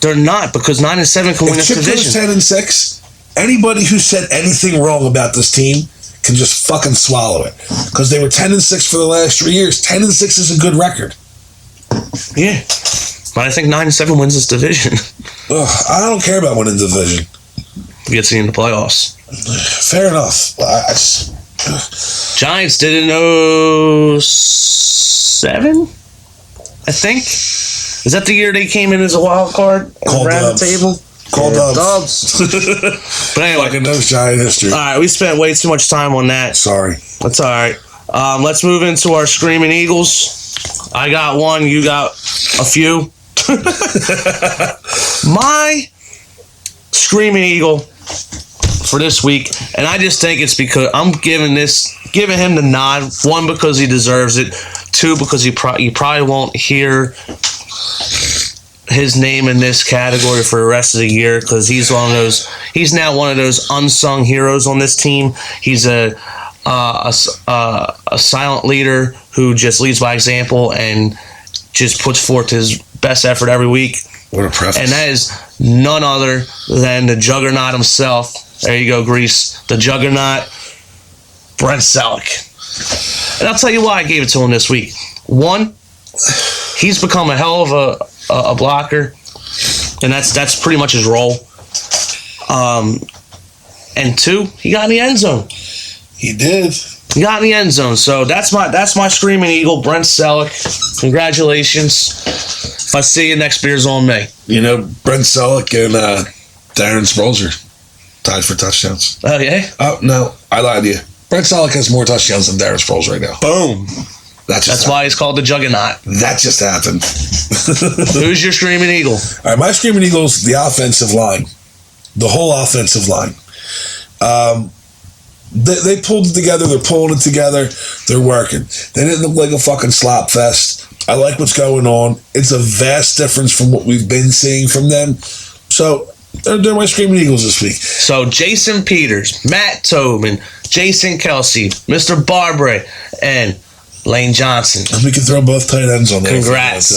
They're not, because 9-7 can win this Chip division. goes 10-6, anybody who said anything wrong about this team can just fucking swallow it. Because they were 10-6 for the last 3 years. 10-6 is a good record. Yeah. But I think 9-7 wins this division. Ugh, I don't care about winning the division. Gets you in the playoffs. Fair enough. Giants did it in 07, I think. Is that the year they came in as a wild card and ran the table? Called Dubs. But anyway. Fucking knows Giant history. All right, we spent way too much time on that. Sorry. That's all right. Let's move into our Screaming Eagles. I got one. You got a few. My Screaming Eagle for this week, and I just think it's because I'm giving him the nod. One, because he deserves it. Two, because you probably won't hear his name in this category for the rest of the year, because he's now one of those unsung heroes on this team. He's a silent leader who just leads by example and just puts forth his best effort every week. What a preface. And that is none other than the juggernaut himself. There you go, Grease. The juggernaut, Brent Selleck. And I'll tell you why I gave it to him this week. One, he's become a hell of a blocker, and that's pretty much his role. And two, he got in the end zone. He did. He got in the end zone. So that's my Screaming Eagle, Brent Selleck. Congratulations. If I see you, next beer's on me. You know, Brent Selleck and Darren Sproles are tied for touchdowns. Oh, yeah? Oh, no. I lied to you. Brent Selleck has more touchdowns than Darren Sproles right now. Boom. That's why he's called the Juggernaut. That just happened. Who's your Screaming Eagle? All right, my Screaming Eagle is the offensive line. The whole offensive line. They pulled it together. They're pulling it together. They're working. They didn't look like a fucking slop fest. I like what's going on. It's a vast difference from what we've been seeing from them. So they're my Screaming Eagles this week. So Jason Peters, Matt Tobin, Jason Kelsey, Mr. Barbary, and Lane Johnson. And we can throw both tight ends on there. Congrats.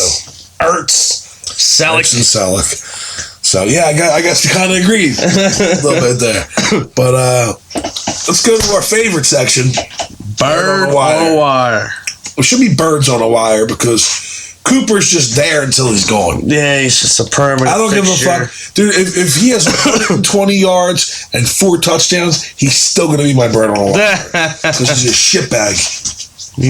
Ertz, Selleck. Ertz and Selleck. So, yeah, I guess we kind of agreed a little bit there. But let's go to our favorite section. Bird on a wire. It should be Birds on a Wire, because Cooper's just there until he's gone. Yeah, he's just a permanent I don't fixture. give a fuck. Dude, if he has 120 yards and 4 touchdowns, he's still going to be my Bird on a Wire. Because he's a shitbag.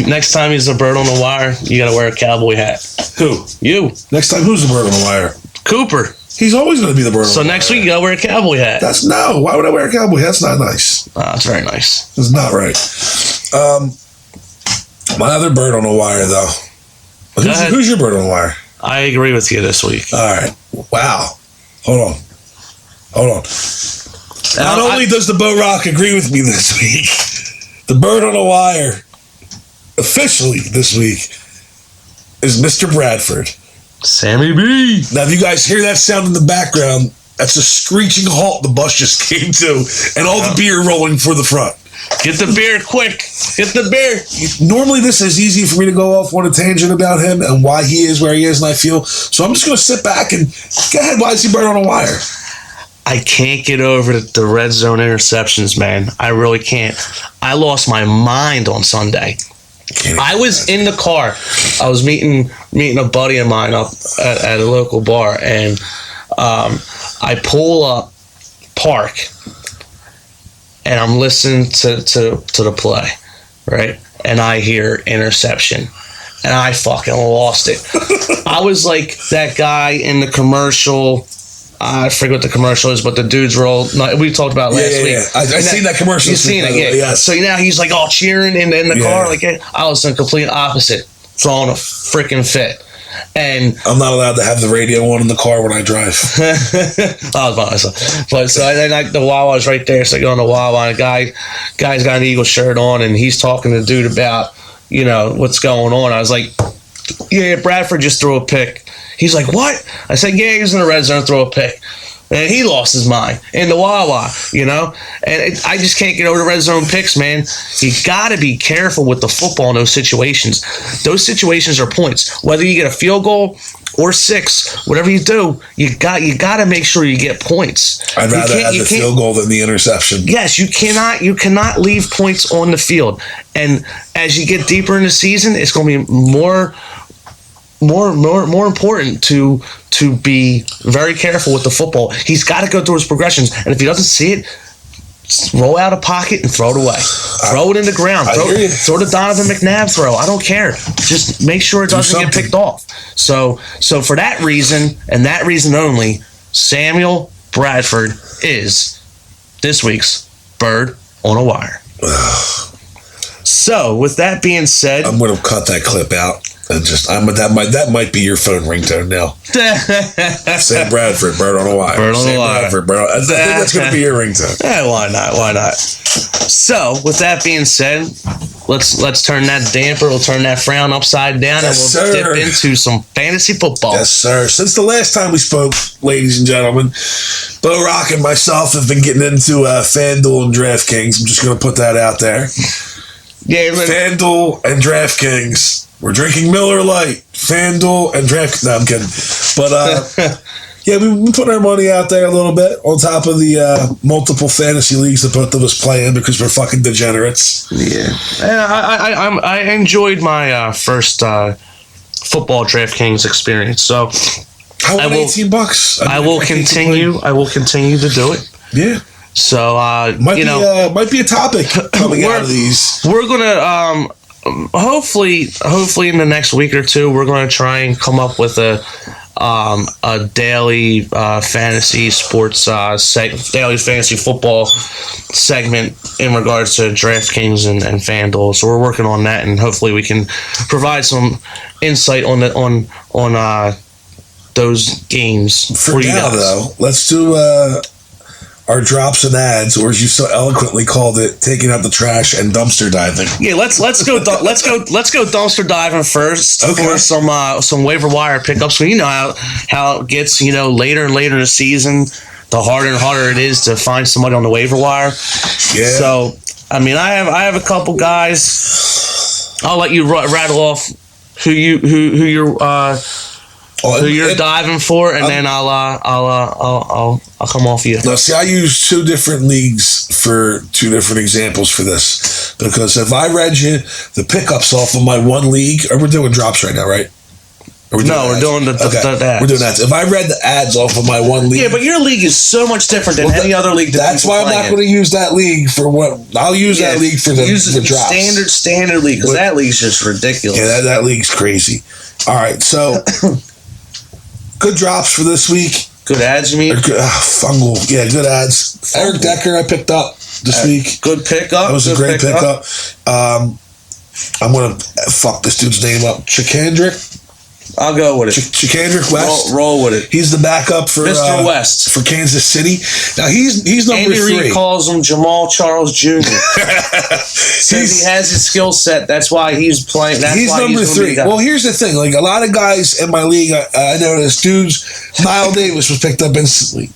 Next time he's a bird on the wire, you got to wear a cowboy hat. Who? You. Next time, who's the Bird on the Wire? Cooper. He's always going to be the Bird on the Wire. So next week, you got to wear a cowboy hat. No. Why would I wear a cowboy hat? That's not nice. That's very nice. It's not right. My other Bird on the Wire, though. Who's your Bird on the Wire? I agree with you this week. All right. Wow. Hold on. Not only does the Bo Rock agree with me this week, the Bird on the Wire officially this week is Mr. Bradford. Sammy B. Now, if you guys hear that sound in the background, that's a screeching halt the bus just came to, and all the beer rolling for the front. Get the beer quick. Get the beer. Normally, this is easy for me to go off on a tangent about him and why he is where he is, and I feel. So I'm just going to sit back and go ahead. Why is he Bird on a Wire? I can't get over the red zone interceptions, man. I really can't. I lost my mind on Sunday. I was in the car. I was meeting a buddy of mine up at a local bar, and I pull up, park, and I'm listening to the play, right? And I hear interception, and I fucking lost it. I was like that guy in the commercial. I forget what the commercial is, but the dudes roll. We talked about last week. I seen that commercial. You've seen it, yeah. Yes. So now he's like all cheering in the car. Like I was the complete opposite, throwing a freaking fit. And I'm not allowed to have the radio on in the car when I drive. I was by myself. But so then the Wawa's right there. So I go on the Wawa, and guy's got an Eagle shirt on, and he's talking to the dude about, what's going on. I was like, yeah, Bradford just threw a pick. He's like, what? I said, yeah, he was in the red zone, throw a pick. And he lost his mind in the Wawa, And I just can't get over the red zone picks, man. You got to be careful with the football in those situations. Those situations are points. Whether you get a field goal or 6, whatever you do, you got to make sure you get points. I'd rather have the field goal than the interception. Yes, you cannot leave points on the field. And as you get deeper in the season, it's going to be more important to be very careful with the football. He's got to go through his progressions, and if he doesn't see it, roll out a pocket and throw it away. Throw it in the ground. Throw the Donovan McNabb throw. I don't care. Just make sure it doesn't get picked off. So for that reason, and that reason only, Samuel Bradford is this week's Bird on a Wire. So with that being said, I'm going to cut that clip out. And that might be your phone ringtone now. Sam Bradford, Bird on a Wire. Bird on a Wire. Bradford, I think that's going to be your ringtone. Yeah, why not? So, with that being said, let's turn that damper, we'll turn that frown upside down, and we'll dip into some fantasy football. Yes, sir. Since the last time we spoke, ladies and gentlemen, Bo Rock and myself have been getting into FanDuel and DraftKings. I'm just going to put that out there. Yeah, FanDuel and DraftKings. We're drinking Miller Lite, FanDuel, and DraftKings. No, I'm kidding. But, yeah, we've been putting our money out there a little bit on top of the multiple fantasy leagues that both of us play in because we're fucking degenerates. Yeah. I enjoyed my first football DraftKings experience. So How about $18? I will continue to do it. Yeah. So, might be a topic coming out of these. We're going to... hopefully in the next week or two, we're going to try and come up with a daily fantasy sports daily fantasy football segment in regards to DraftKings and FanDuel. So we're working on that, and hopefully we can provide some insight on those games for you guys. Though, let's do our drops and ads, or as you so eloquently called it, taking out the trash and dumpster diving. Yeah, let's go dumpster diving first for some waiver wire pickups. You know how it gets, later and later in the season, the harder and harder it is to find somebody on the waiver wire. Yeah. So I have a couple guys. I'll let you rattle off who you're diving for, and then I'll come off you. Now, see, I use 2 different leagues for 2 different examples for this, because if I read you the pickups off of my one league, or we're doing drops right now, right? We're doing the ads. We're doing ads. If I read the ads off of my one league, yeah, but your league is so much different than any other league. That's why I'm not going to use that league for what I'll use that league for the drops. Standard league, because that league's just ridiculous. Yeah, that league's crazy. All right, so. Good drops for this week. Good ads, you mean? Fungal. Yeah, good ads. Fungal. Eric Decker I picked up this week. Good pickup. That was a great pickup. I'm going to fuck this dude's name up. Chikandrick. I'll go with it. Chikandrick West. Roll with it. He's the backup for Mr. West for Kansas City. Now he's number 3. Andy Reid calls him Jamal Charles Jr. Says he has his skill set. That's why he's playing. He's number 3. Well, here's the thing. Like a lot of guys in my league, I noticed dudes. Niall Davis was picked up instantly.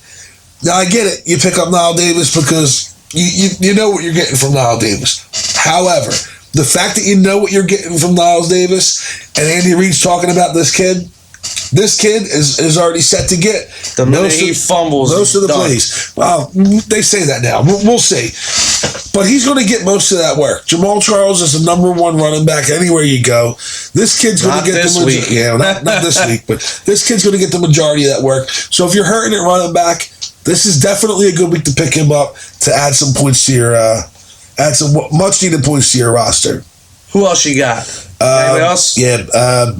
Now I get it. You pick up Niall Davis because you know what you're getting from Niall Davis. However, the fact that you know what you're getting from Niles Davis and Andy Reid's talking about this kid is already set to get. The minute he fumbles, most of the plays. Well, they say that now. We'll see. But he's going to get most of that work. Jamal Charles is the number 1 running back anywhere you go. This kid's going to get the majority. Yeah, not this week, but this kid's going to get the majority of that work. So if you're hurting at running back, this is definitely a good week to pick him up to add some points to your add some much needed points to your roster. Who else you got? Anybody else? Yeah, I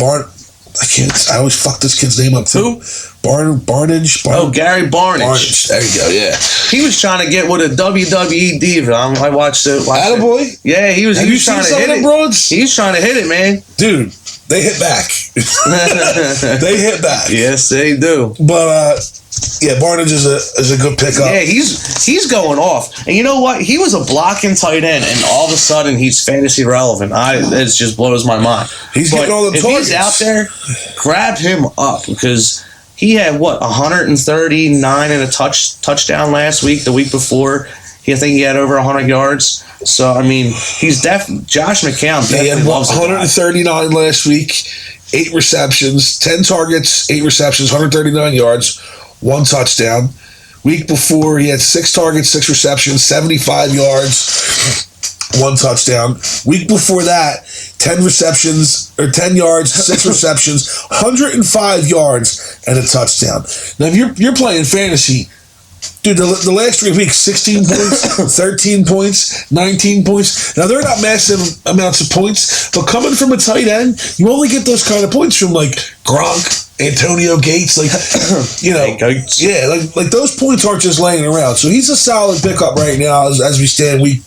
always fuck this kid's name up too. Who? Barnage. Oh, Gary Barnage. There you go. Yeah, he was trying to get with a WWE diva. I watched it. Attaboy. Yeah, he was. Have he you was seen trying to some hit of them it. broads? He was trying to hit it, man. Dude, they hit back. They hit back. Yes, they do. But yeah, Barnage is a good pickup. Yeah, he's going off. And you know what? He was a blocking tight end, and all of a sudden he's fantasy relevant. It just blows my mind. He's getting all the if targets. He's out there, grab him up because he had 139 and a touchdown last week. The week before, I think he had over 100 yards. So I mean, he's Josh McCown. He had loves 139 last week, 8 receptions, 10 targets, 8 receptions, 139 yards, 1 touchdown. Week before, he had 6 targets, 6 receptions, 75 yards, 1 touchdown. Week before that, 10 yards, 6 receptions, 105 yards, and a touchdown. Now, if you're playing fantasy, dude, the last 3 weeks, 16 points, 13 points, 19 points. Now, they're not massive amounts of points, but coming from a tight end, you only get those kind of points from, like, Gronk, Antonio Gates, like, like those points aren't just laying around. So he's a solid pickup right now as we stand. We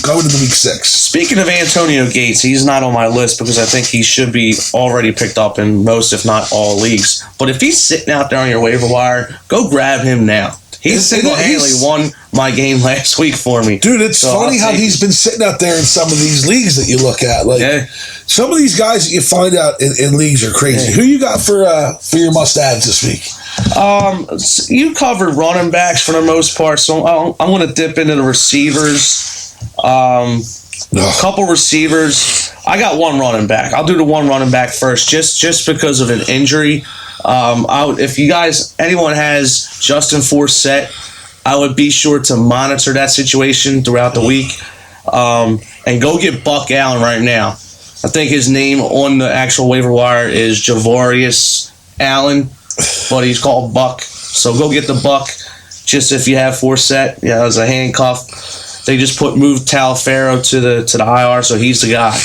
go into the week 6. Speaking of Antonio Gates, he's not on my list because I think he should be already picked up in most, if not all, leagues. But if he's sitting out there on your waiver wire, go grab him now. He single-handedly won my game last week for me. Dude, it's funny how he's been sitting out there in some of these leagues that you look at. Like, some of these guys that you find out in leagues are crazy. Who you got for your must-ads this week? You covered running backs for the most part, so I'm going to dip into the receivers. A couple receivers. I got 1 running back. I'll do the 1 running back first, just because of an injury. If anyone has Justin Forsett, I would be sure to monitor that situation throughout the week, and go get Buck Allen right now. I think his name on the actual waiver wire is Javarius Allen, but he's called Buck. So go get the Buck. Just if you have Forsett, as a handcuff, they just moved Talaferro to the IR, so he's the guy.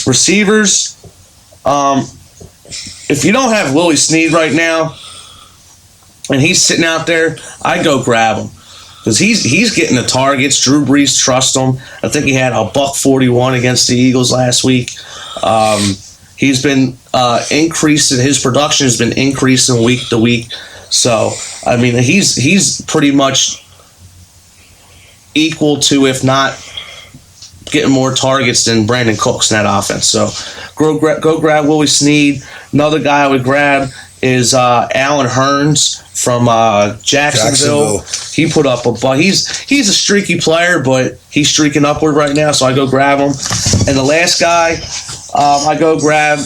Receivers. If you don't have Willie Snead right now, and he's sitting out there, I'd go grab him because he's getting the targets. Drew Brees trusts him. I think he had a $141 against the Eagles last week. He's been increasing. His production has been increasing week to week. So I mean, he's pretty much equal to, if not getting more targets than Brandon Cooks in that offense. So go grab Willie Snead. Another guy I would grab is Alan Hearns from Jacksonville. He put up he's a streaky player, but he's streaking upward right now, so I go grab him. And the last guy I go grab,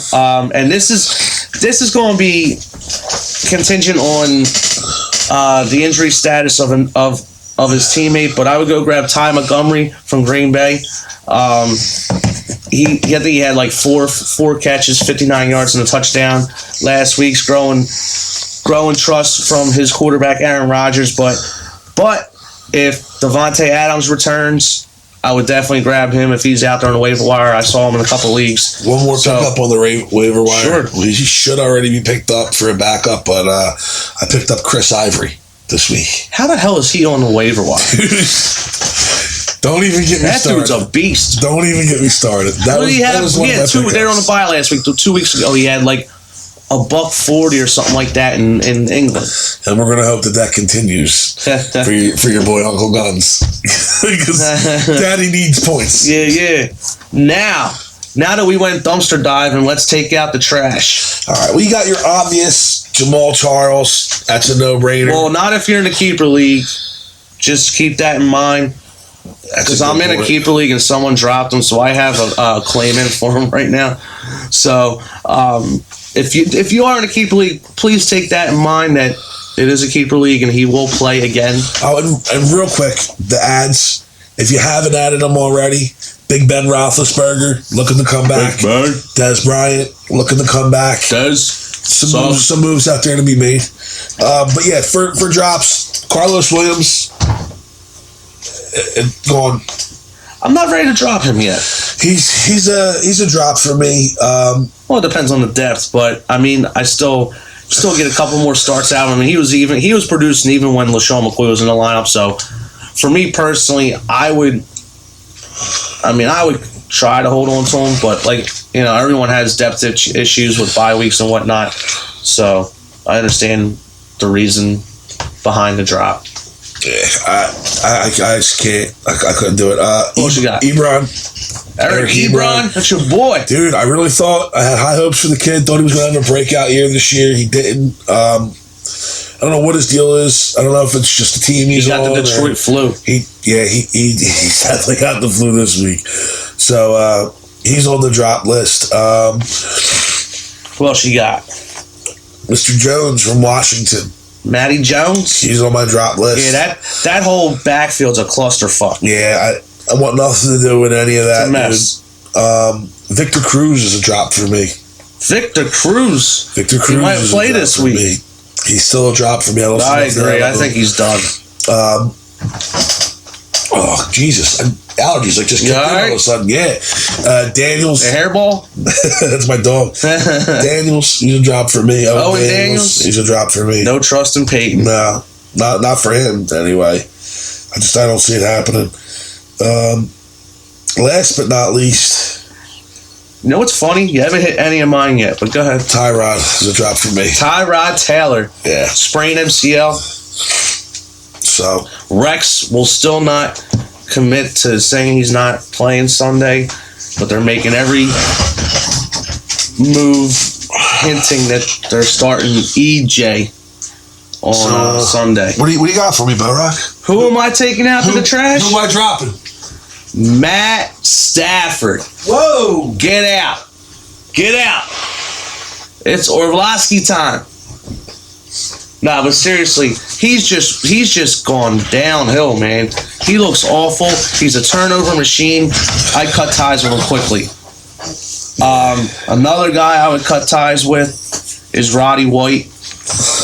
and this is going to be contingent on the injury status of his teammate, but I would go grab Ty Montgomery from Green Bay. I think he had like four catches, 59 yards, and a touchdown last week's growing trust from his quarterback Aaron Rodgers. But if Devontae Adams returns, I would definitely grab him if he's out there on the waiver wire. I saw him in a couple leagues. One more pickup on the waiver wire. Sure. Well, he should already be picked up for a backup, but I picked up Chris Ivory this week. How the hell is he on the waiver wire? Don't even get me started. That dude's a beast. Don't even get me started. That was one of my pickups. They were on the bye last week. 2 weeks ago, he had like $140 or something like that in England. And we're gonna hope that continues for your boy Uncle Guns, because Daddy needs points. Yeah. Now that we went dumpster diving, let's take out the trash. All right, well, you got your obvious Jamal Charles. That's a no-brainer. Well, not if you're in the keeper league. Just keep that in mind. Because I'm in a keeper league and someone dropped him, so I have a claim in for him right now. So if you are in a keeper league, please take that in mind that it is a keeper league and he will play again. Oh, and real quick, the ads. If you haven't added them already, Big Ben Roethlisberger looking to come back. Des Bryant looking to come back. Some moves out there to be made. But yeah, for drops, Carlos Williams. Gone. I'm not ready to drop him yet. He's a drop for me. Well, it depends on the depth, but I mean, I still still get a couple more starts out of him. He was producing even when LaShawn McCoy was in the lineup. So for me personally, I would try to hold on to him, but everyone has depth issues with bye weeks and whatnot. So I understand the reason behind the drop. Yeah, I just can't. I couldn't do it. What you got? Eric Ebron, that's your boy. Dude, I really thought I had high hopes for the kid. Thought he was going to have a breakout year this year. He didn't. I don't know what his deal is. I don't know if it's just the team he's on. He got the Detroit flu. He definitely got the flu this week. So he's on the drop list. Who else you got? Mr. Jones from Washington. Matty Jones? He's on my drop list. Yeah, that whole backfield's a clusterfuck. Yeah, I want nothing to do with any of that. It's a mess. Victor Cruz is a drop for me. Victor Cruz? He might play this week. Me. He's still a drop for me. I agree. I think he's done. Oh, Jesus. Allergies just kicked in all of a sudden. Yeah. Daniels. A hairball? That's my dog. Daniels, he's a drop for me. Owen Daniels? He's a drop for me. No trust in Peyton. No. Not for him, anyway. I don't see it happening. Last but not least. You know what's funny? You haven't hit any of mine yet, but go ahead. Tyrod is a drop for me. Tyrod Taylor. Yeah. Sprained MCL. So. Rex will still not commit to saying he's not playing Sunday, but they're making every move hinting that they're starting EJ on Sunday. What do you got for me, Bo-Rock? Who am I taking out to the trash? Who am I dropping? Matt Stafford. Whoa! Get out. Get out. It's Orlovsky time. Nah, but seriously, he's just gone downhill, man. He looks awful. He's a turnover machine. I cut ties with him quickly. Another guy I would cut ties with is Roddy White.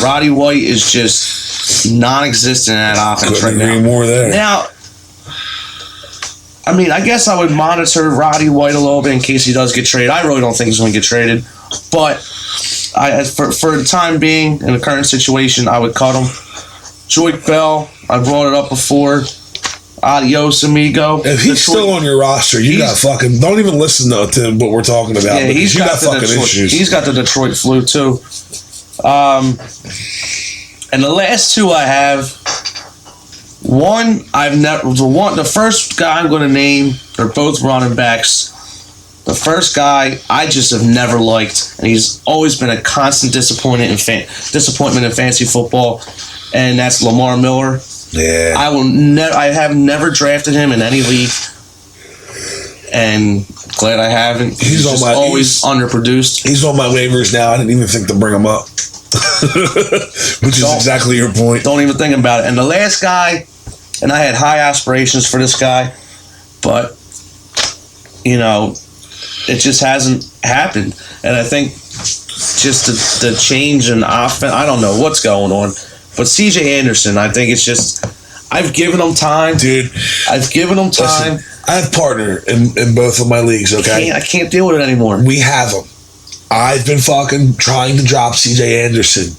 Roddy White is just non-existent in that offense right now. Couldn't agree more there. Now, I guess I would monitor Roddy White a little bit in case he does get traded. I really don't think he's going to get traded, but for the time being, in the current situation, I would cut him. Joik Bell, I brought it up before. Adios, amigo. If he's still on your roster, you got fucking. Don't even listen to what we're talking about. Yeah, he's got fucking Detroit, issues. He's got the Detroit flu too. And the last two I have. The first guy I'm going to name, they're both running backs. The first guy I just have never liked, and he's always been a constant disappointment in fantasy football, and that's Lamar Miller. Yeah. I have never drafted him in any league, and glad I haven't. He's always underproduced. He's on my waivers now. I didn't even think to bring him up. Which is exactly your point. Don't even think about it. And the last guy, and I had high aspirations for this guy, but it just hasn't happened. And I think just the change in offense, I don't know what's going on. But CJ Anderson, I think it's just, I've given him time. Dude. I've given him time. Listen, I have a partner in both of my leagues, okay? I can't deal with it anymore. We have him. I've been fucking trying to drop CJ Anderson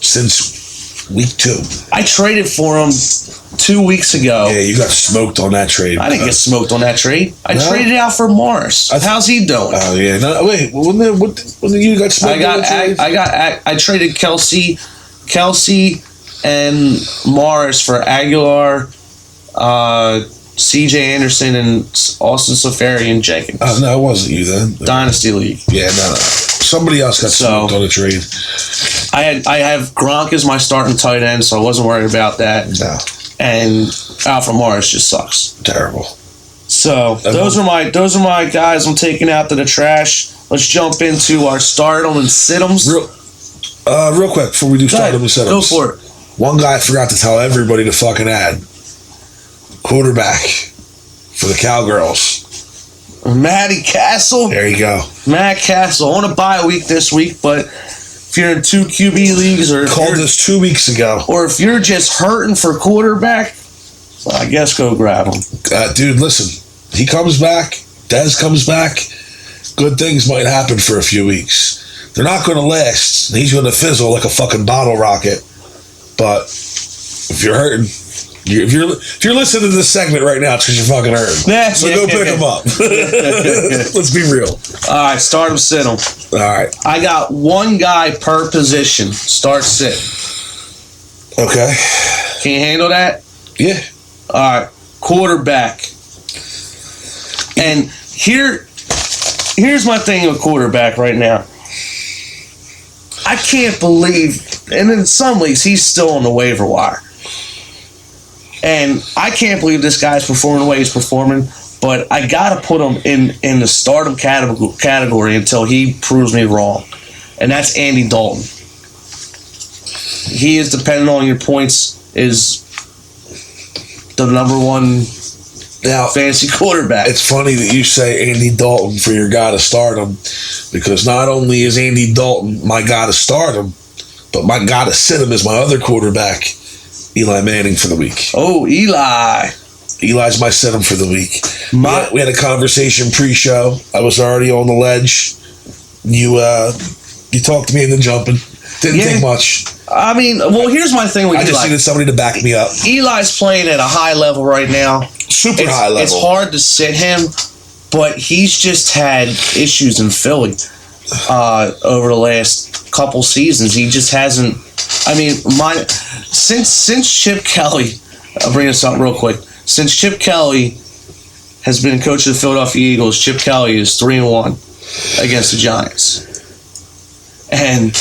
since week 2. I traded for him 2 weeks ago. Yeah, you got smoked on that trade. I didn't get smoked on that trade. I traded out for Morris. How's he doing? Oh yeah. No, wait. When you got smoked on that trade? I traded Kelsey and Morris for Aguilar, CJ Anderson, and Austin Safarian Jenkins. Oh no, it wasn't you then. Dynasty League. Yeah, no. Somebody else got smoked on the trade. I have Gronk as my starting tight end, so I wasn't worried about that. No. And Alfred Morris just sucks. Terrible. So those are my guys I'm taking out to the trash. Let's jump into our stardom and sit-ems. Real quick before we do stardom and sit-ems. Go for it. One guy I forgot to tell everybody to fucking add. Quarterback for the Cowgirls. Matty Castle. There you go. Matt Castle on a bye week this week, but if you're in 2 QB leagues or called this 2 weeks ago, or if you're just hurting for quarterback, well, I guess go grab him. Dude, listen, he comes back. Dez comes back. Good things might happen for a few weeks. They're not going to last Yes, he's going to fizzle like a fucking bottle rocket. But if you're hurting, if you're listening to this segment right now, it's because you're fucking hurting. So go pick him up. Let's be real. All right, start him, sit him. All right. I got one guy per position. Start, sit. Okay. Can you handle that? Yeah. All right, quarterback. And here's my thing with quarterback right now. I can't believe, and in some leagues, he's still on the waiver wire. And I can't believe this guy's performing the way he's performing, but I got to put him in the stardom category until he proves me wrong. And that's Andy Dalton. He is, depending on your points, is the number one fantasy quarterback. It's funny that you say Andy Dalton for your guy to stardom, because not only is Andy Dalton my guy to stardom, but my guy to sit him is my other quarterback, Eli Manning, for the week. Oh, Eli. Eli's my sit him for the week. We had a conversation pre-show. I was already on the ledge. You talked to me into jumping. Didn't think much. I mean, well, here's my thing with Eli. I just needed somebody to back me up. Eli's playing at a high level right now. Super high level. It's hard to sit him, but he's just had issues in Philly over the last couple seasons. He just hasn't. I mean, since Chip Kelly, I'll bring this up real quick. Since Chip Kelly has been coach of the Philadelphia Eagles, Chip Kelly is 3-1 against the Giants. And,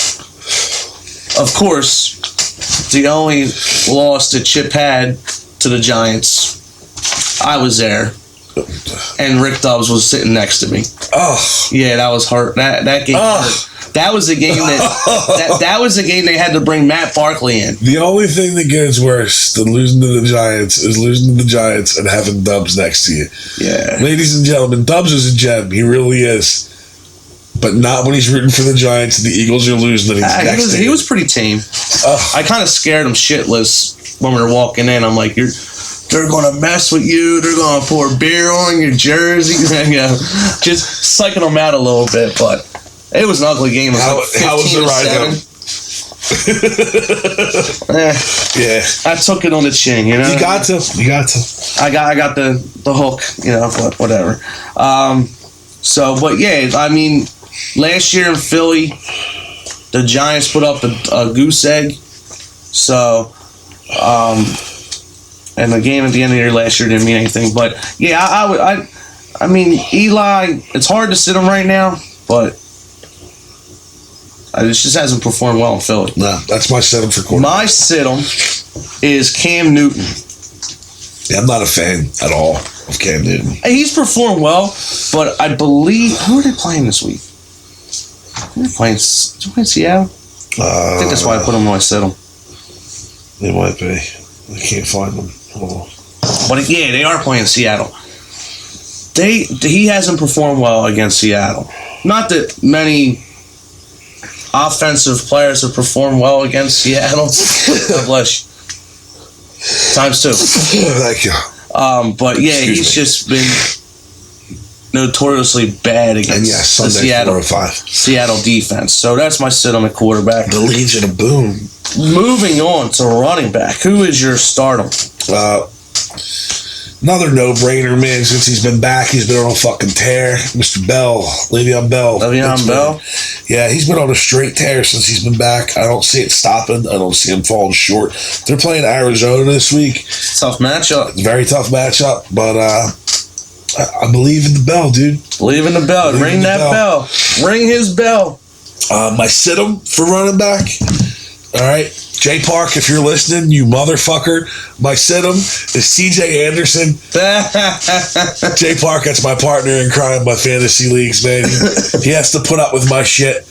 of course, the only loss that Chip had to the Giants, I was there. And Rick Dobbs was sitting next to me. Oh. Yeah, that was hurt. That game hurt. That was the game that was the game they had to bring Matt Barkley in. The only thing that gets worse than losing to the Giants is losing to the Giants and having Dubs next to you. Yeah. Ladies and gentlemen, Dubs is a gem. He really is. But not when he's rooting for the Giants and the Eagles are losing and he's next to you. He was pretty tame. I kind of scared him shitless when we were walking in. I'm like, they're going to mess with you. They're going to pour beer on your jersey. Just psyching them out a little bit, but it was an ugly game. How was the ride home? Yeah. I took it on the chin, you know? You got to. I got the hook, you know, but whatever. But yeah, I mean, last year in Philly, the Giants put up a goose egg. So, and the game at the end of the year last year didn't mean anything. But yeah, I mean, Eli, it's hard to sit him right now, but it just hasn't performed well in Philly. No, that's my sit him for quarterback. My sit him is Cam Newton. Yeah, I'm not a fan at all of Cam Newton. He's performed well, but I believe, who are they playing this week? They're playing Seattle. I think that's why I put him on my sit him. They might be. I can't find them. Oh. But yeah, they are playing Seattle. He hasn't performed well against Seattle. Not that many offensive players have performed well against Seattle. God bless you. Times 2. Thank you. But yeah, he's just been notoriously bad against the Seattle defense. So that's my sit on the quarterback. The Legion of Boom. Moving on to running back. Who is your stardom? Another no-brainer, man. Since he's been back, he's been on a fucking tear. Mr. Bell. Le'Veon Bell. Le'Veon Bell? Yeah, he's been on a straight tear since he's been back. I don't see it stopping. I don't see him falling short. They're playing Arizona this week. Tough matchup. Very tough matchup, but I believe in the Bell, dude. Believe in the Bell. Ring that bell. Ring his bell. My sit-em for running back. All right. Jay Park, if you're listening, you motherfucker, my sit-em is CJ Anderson. Jay Park, that's my partner in crime, my fantasy leagues, man. He has to put up with my shit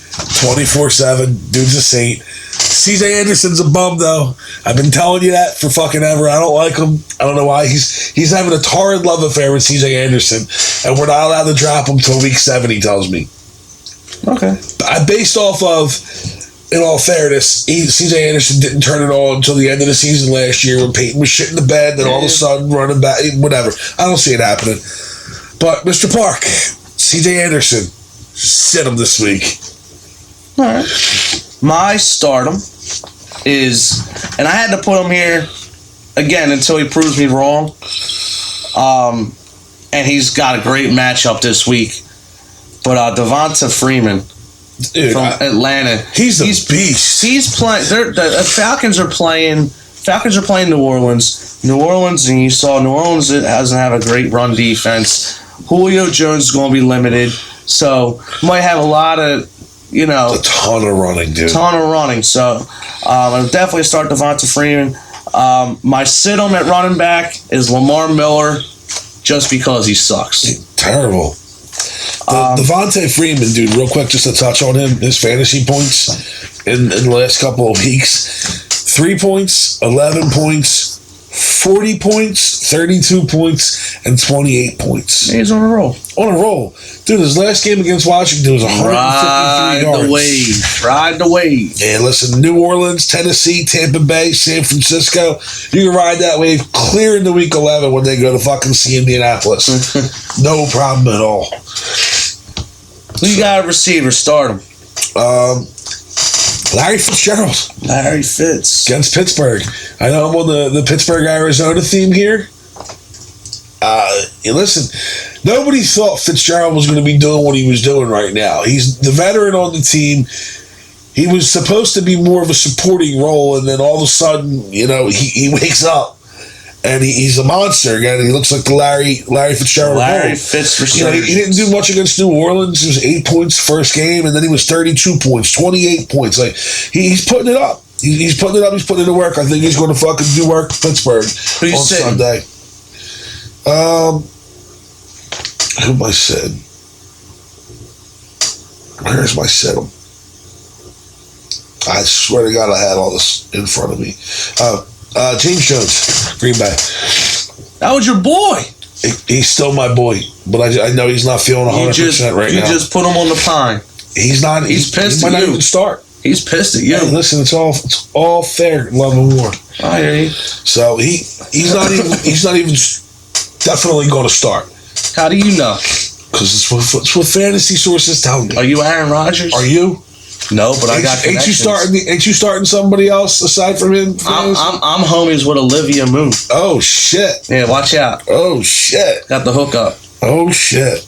24/7. Dude's a saint. CJ Anderson's a bum, though. I've been telling you that for fucking ever. I don't like him. I don't know why. He's having a torrid love affair with CJ Anderson, and we're not allowed to drop him till week 7, he tells me. Okay. Based off of, in all fairness, CJ Anderson didn't turn it on until the end of the season last year when Peyton was shitting the bed, then all of a sudden running back, whatever. I don't see it happening. But Mr. Park, CJ Anderson, sit him this week. All right. my stardom is, and I had to put him here again until he proves me wrong. And he's got a great matchup this week. But Devonta Freeman from Atlanta, he's a beast. He's playing. The Falcons are playing. Falcons are playing New Orleans. New Orleans, and you saw New Orleans doesn't have a great run defense. Julio Jones is going to be limited, so you might have a lot of, a ton of running, dude. So I'll definitely start Devonta Freeman. My sit-em at running back is Lamar Miller, just because he sucks. Terrible. Devonta Freeman, dude, real quick, just to touch on him, his fantasy points in the last couple of weeks. 3 points, 11 points, 40 points, 32 points, and 28 points. He's on a roll. Dude, his last game against Washington was 153 yards. Ride the wave. Yeah, listen, New Orleans, Tennessee, Tampa Bay, San Francisco, you can ride that wave clear into week 11 when they go to fucking see Indianapolis. No problem at all. Who you got a receiver? Start him. Larry Fitzgerald. Larry Fitz. Against Pittsburgh. I know I'm on the Pittsburgh, Arizona theme here. Listen, nobody thought Fitzgerald was going to be doing what he was doing right now. He's the veteran on the team. He was supposed to be more of a supporting role, and then all of a sudden, he wakes up. And he's a monster again. He looks like the Larry Fitzgerald. Larry Fitz for sure. He didn't do much against New Orleans. He was 8 points first game, and then he was 32 points, 28 points. Like he's putting it up. He's putting it up. He's putting it to work. I think he's going to fucking do work for Pittsburgh on Sunday. Who am I sitting? Where's my sit-em? I swear to God, I had all this in front of me. James Jones, Green Bay. That was your boy. He's still my boy, but I know he's not feeling 100% right now. You just put him on the pine. He's not. He's pissed he at might you. not even start. He's pissed at you. Hey, listen, it's all fair, love and war. I hear you. So he's not even definitely going to start. How do you know? Because it's what fantasy sources tell me. Are you Aaron Rodgers? Are you? No, but I got connections. Ain't you starting somebody else aside from him? I'm homies with Olivia Moon. Oh shit! Yeah, watch out. Oh shit! Got the hookup. Oh shit!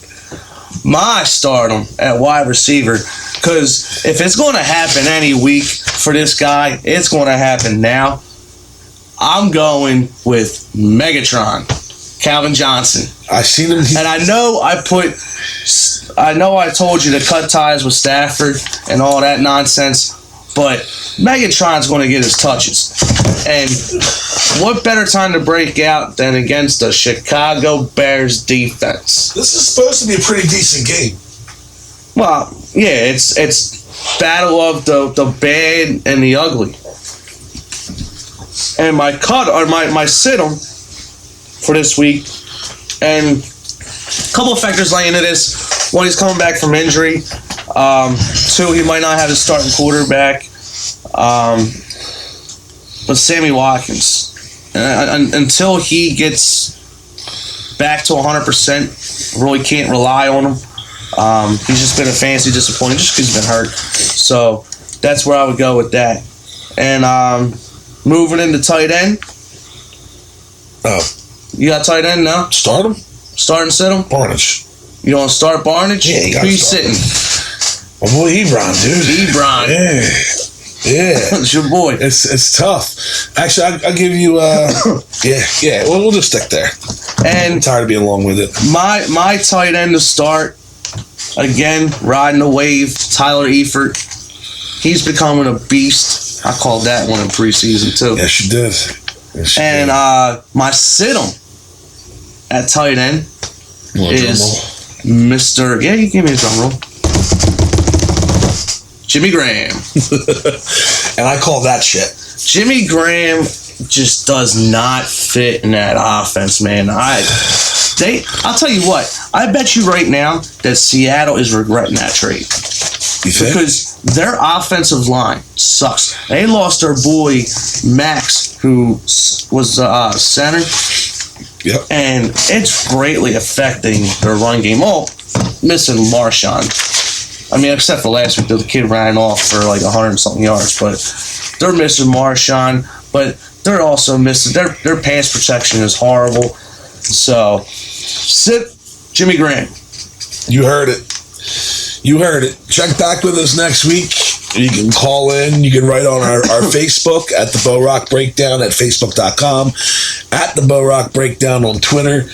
My stardom at wide receiver, because if it's going to happen any week for this guy, it's going to happen now. I'm going with Megatron, Calvin Johnson. I seen him, and I know I told you to cut ties with Stafford and all that nonsense, but Megatron's going to get his touches. And what better time to break out than against the Chicago Bears defense? This is supposed to be a pretty decent game. Well, yeah, it's battle of the bad and the ugly. And my sit-em for this week, and a couple of factors lay into this. One, he's coming back from injury. Two, he might not have his starting quarterback. But Sammy Watkins, until he gets back to 100%, really can't rely on him. He's just been a fantasy disappointment just because he's been hurt. So that's where I would go with that. And moving into tight end. You got tight end now? Start him? Start and sit him? Barnage. You want to start Barnage? Yeah, who you sitting? My boy Ebron, dude. Ebron. Yeah. It's your boy. It's tough. Actually, I'll give you, yeah. We'll just stick there. And I'm tired of being long with it. My tight end to start, again, riding the wave, Tyler Eifert. He's becoming a beast. I called that one in preseason, too. Yes, you did. And my sit-em at tight end is Mr. Yeah, you give me a drum roll. Jimmy Graham. And I call that shit. Jimmy Graham just does not fit in that offense, man. I'll tell you what, I bet you right now that Seattle is regretting that trade. You think? Because their offensive line sucks. They lost their boy Max, who was center. Yep. And it's greatly affecting their run game. Oh, missing Marshawn. I mean, except for last week, the kid ran off for like 100 and something yards. But they're missing Marshawn, but they're also missing their pass protection is horrible. So sit Jimmy Graham. You heard it. Check back with us next week. You can call in. You can write on our Facebook at the Bo Rock Breakdown at facebook.com, at the Bo Rock Breakdown on Twitter,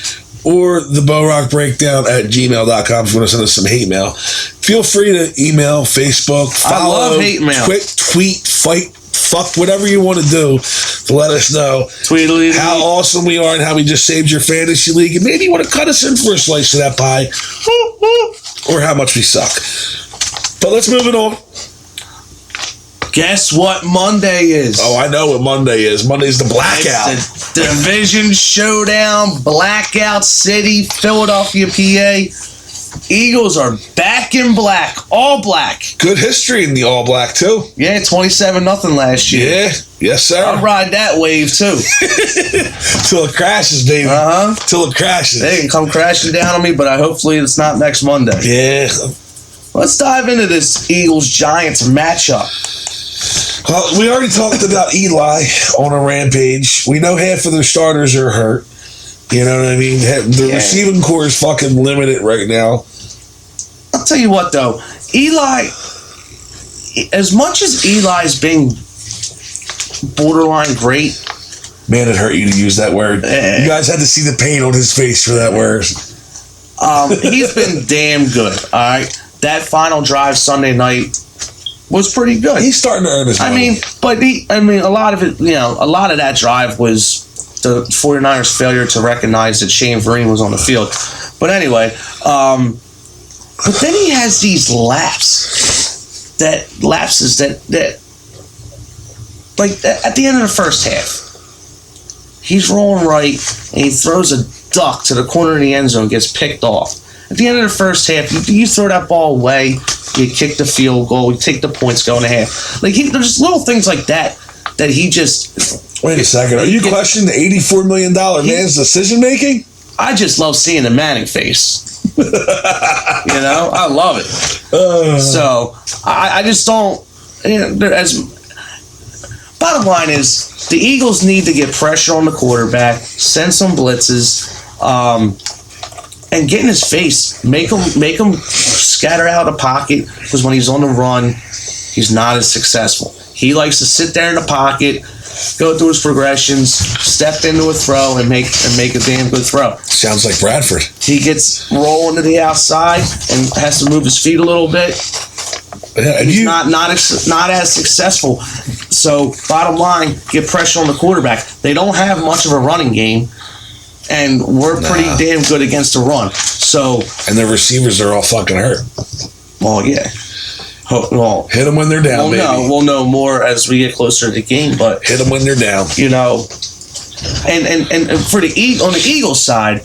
or the Bo Rock Breakdown at gmail.com if you want to send us some hate mail. Feel free to email, Facebook, follow, I love hate mail. tweet, fight, fuck, whatever you want to do to let us know how awesome we are and how we just saved your fantasy league. And maybe you want to cut us in for a slice of that pie or how much we suck. But let's move it on. Guess what Monday is? Oh, I know what Monday is. Monday's the blackout. It's the division showdown, Blackout City, Philadelphia, PA. Eagles are back in black, all black. Good history in the all black, too. Yeah, 27-0 last year. Yeah, yes, sir. I'll ride that wave, too. Till it crashes, baby. Till it crashes. They can come crashing down on me, but hopefully it's not next Monday. Yeah. Let's dive into this Eagles-Giants matchup. Well, we already talked about Eli on a rampage. We know half of their starters are hurt. You know what I mean? The receiving core is fucking limited right now. I'll tell you what, though. Eli, as much as Eli's been borderline great. Man, it hurt you to use that word. You guys had to see the pain on his face for that word. He's been damn good, all right? That final drive Sunday night was pretty good. He's starting to earn his money. A lot of it, a lot of that drive was the 49ers' failure to recognize that Shane Vereen was on the field. But anyway, but then he has these lapses that like at the end of the first half, he's rolling right and he throws a duck to the corner of the end zone, gets picked off. At the end of the first half, you throw that ball away, you kick the field goal, you take the points, go in a half. Like there's little things like that he just. Wait a second. Are you questioning the $84 million man's decision making? I just love seeing the Manning face. I love it. So I just don't. Bottom line is the Eagles need to get pressure on the quarterback, send some blitzes, and get in his face. Make him scatter out of the pocket, because when he's on the run, he's not as successful. He likes to sit there in the pocket, go through his progressions, step into a throw, and make a damn good throw. Sounds like Bradford. He gets rolling to the outside and has to move his feet a little bit. He's not as successful. So, bottom line, get pressure on the quarterback. They don't have much of a running game, and we're pretty damn good against the run. So, and the receivers are all fucking hurt. Well, yeah. Well, hit them when they're down, baby. We'll know more as we get closer to the game, but hit them when they're down. And for on the Eagles side,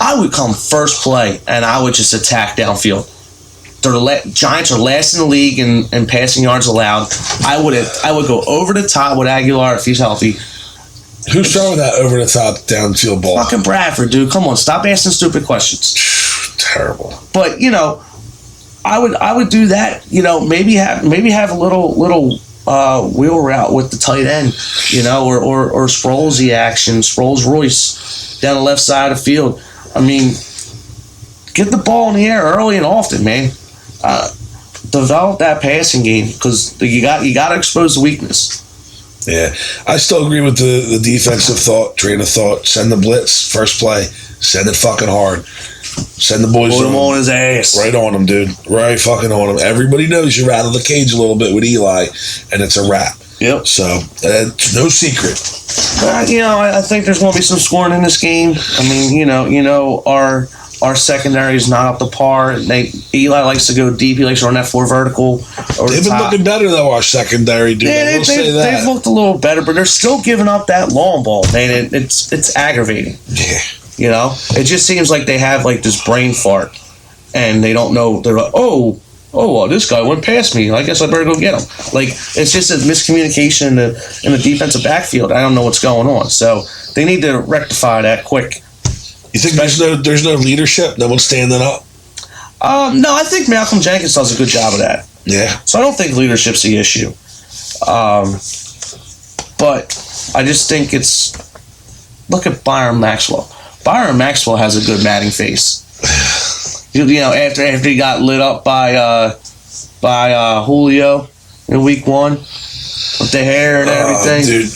I would come first play and I would just attack downfield. The Giants are last in the league in passing yards allowed. I would go over the top with Aguilar if he's healthy. Who's throwing that over the top downfield ball? Fucking Bradford, dude. Come on, stop asking stupid questions. Terrible. But I would do that. Maybe have a little wheel route with the tight end. Or Sproles action, Sproles Royce down the left side of the field. I mean, get the ball in the air early and often, man. Develop that passing game, because you got to expose the weakness. Yeah, I still agree with the defensive train of thought. Send the blitz first play. Send it fucking hard. Send the boys. Put him on his ass. Right on him, dude. Right fucking on him. Everybody knows you rattle the cage a little bit with Eli, and it's a wrap. Yep. So, no secret. I think there's going to be some scoring in this game. I mean, our secondary is not up to par. Eli likes to go deep. He likes to run that 4 vertical. They've been looking better, though, our secondary, dude. Yeah, they've looked a little better, but they're still giving up that long ball, man. It's aggravating. Yeah. It just seems like they have like this brain fart, and they don't know. They're like, well, this guy went past me. I guess I better go get him. Like, it's just a miscommunication in the defensive backfield. I don't know what's going on. So they need to rectify that quick. You think there's no leadership? No one's standing up? No, I think Malcolm Jenkins does a good job of that. Yeah. So I don't think leadership's the issue. But I just think it's... Look at Byron Maxwell. Byron Maxwell has a good batting face. You know, after he got lit up by Julio in week 1 with the hair and everything. Dude.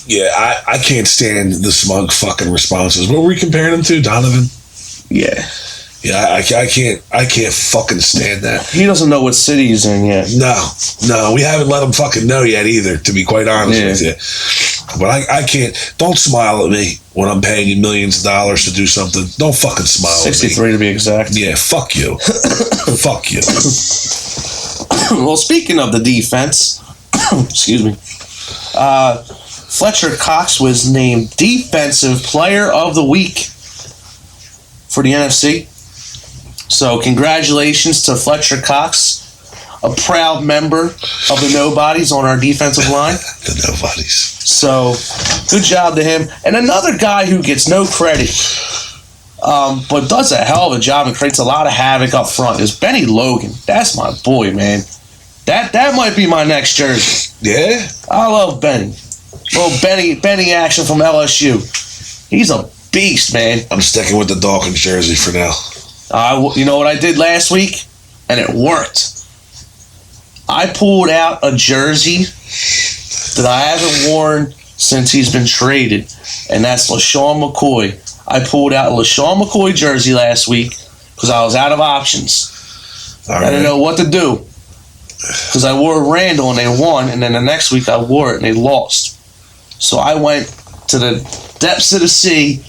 Yeah, I can't stand the smug fucking responses. What were we comparing him to? Donovan? Yeah. Yeah, I can't fucking stand that. He doesn't know what city he's in yet. No, we haven't let him fucking know yet either, to be quite honest with you. But I can't. Don't smile at me when I'm paying you millions of dollars to do something. Don't fucking smile at me. 63 to be exact. Yeah, fuck you. Fuck you. Well, speaking of the defense, excuse me, Fletcher Cox was named Defensive Player of the Week for the NFC. So congratulations to Fletcher Cox, a proud member of the Nobodies on our defensive line. The Nobodies. So good job to him. And another guy who gets no credit, but does a hell of a job and creates a lot of havoc up front is Benny Logan. That's my boy, man. That might be my next jersey. Yeah? I love Benny. Little Benny action from LSU. He's a beast, man. I'm sticking with the Dawkins jersey for now. You know what I did last week? And it worked. I pulled out a jersey that I haven't worn since he's been traded, and that's LaShawn McCoy. I pulled out a LaShawn McCoy jersey last week because I was out of options. I didn't know what to do because I wore Randall and they won, and then the next week I wore it and they lost. So I went to the depths of the sea,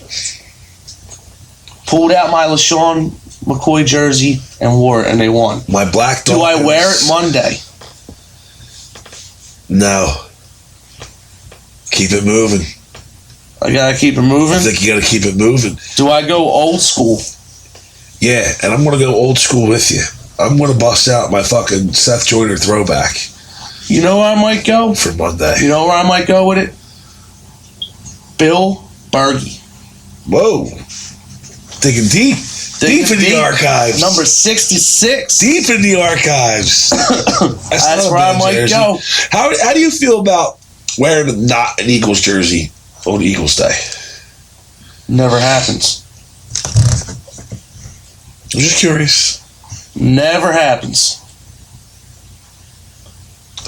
pulled out my LaShawn McCoy jersey and wore it, and they won. My black Do I wear it Monday? No. Keep it moving. I gotta keep it moving? I think you gotta keep it moving. Do I go old school? Yeah, and I'm gonna go old school with you. I'm gonna bust out my fucking Seth Joyner throwback. You know where I might go? For Monday. You know where I might go with it? Bill Berge. Whoa. Digging deep. Deep in the archives. Number 66. Deep in the archives. That's where I might go. How do you feel about wearing not an Eagles jersey on Eagles Day? Never happens. I'm just curious. Never happens.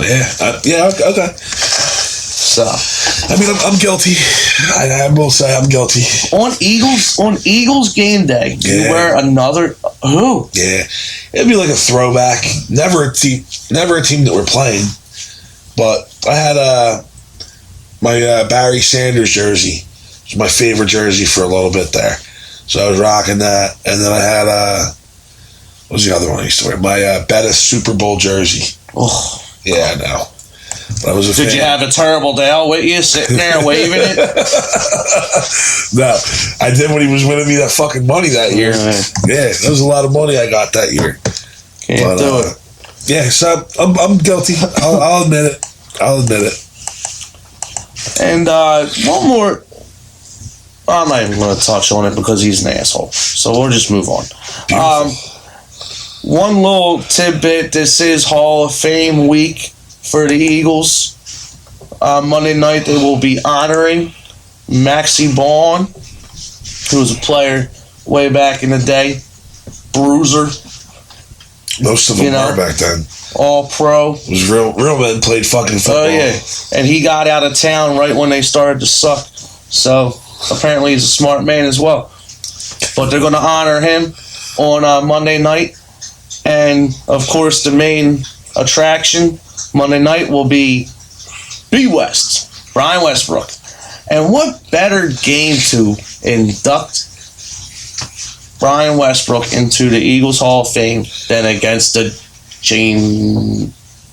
Yeah, okay. So, I mean, I'm guilty. I will say I'm guilty. On Eagles game day, you wear another who? Yeah, it'd be like a throwback. Never a team that we're playing. But I had my Barry Sanders jersey. It was my favorite jersey for a little bit there. So I was rocking that, and then I had what was the other one I used to wear? My Bettis Super Bowl jersey. Oh, yeah, I know. But I was a fan. Did you have a terrible Dale with you sitting there waving it? No, I did when he was winning me that fucking money that year. Yeah, that was a lot of money I got that year. Can't do it. Yeah, so I'm guilty. I'll admit it. And one more. I'm not even going to touch on it because he's an asshole. So we'll just move on. One little tidbit. This is Hall of Fame week for the Eagles. Monday night they will be honoring Maxie Baughan, who was a player way back in the day. Bruiser. Most of them were back then. All pro. It was real men played fucking football. Oh, yeah. And he got out of town right when they started to suck. So apparently he's a smart man as well. But they're going to honor him on Monday night. And, of course, the main attraction Monday night will be Brian Westbrook. And what better game to induct Brian Westbrook into the Eagles Hall of Fame than against the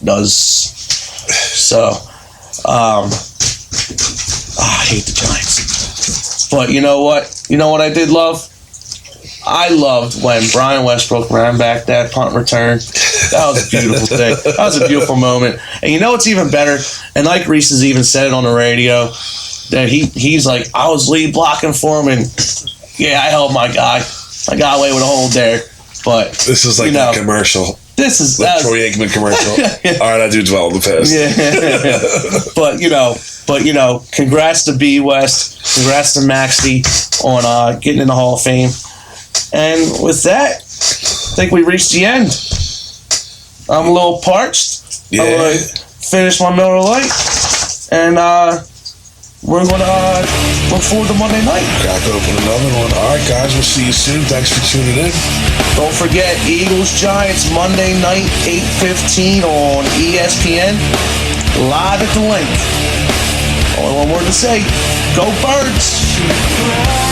does. So, I hate the Giants. But you know what? You know what I did love? I loved when Brian Westbrook ran back that punt return. That was a beautiful thing. That was a beautiful moment. And you know what's even better? And Mike Reese has even said it on the radio that he's like, I was lead blocking for him, and yeah, I held my guy. I got away with a hold there. But this is like a commercial. This is the Troy Aikman commercial. All right, I do dwell in the past. Yeah. But congrats to B West, congrats to Maxie on getting in the Hall of Fame. And with that, I think we reached the end. I'm a little parched. Yeah. I'm gonna finish my Miller Lite, and we're gonna look forward to Monday night. Crack open another one. All right, guys, we'll see you soon. Thanks for tuning in. Don't forget, Eagles Giants Monday night, 8:15 on ESPN, live at the link. Only one word to say: Go Birds!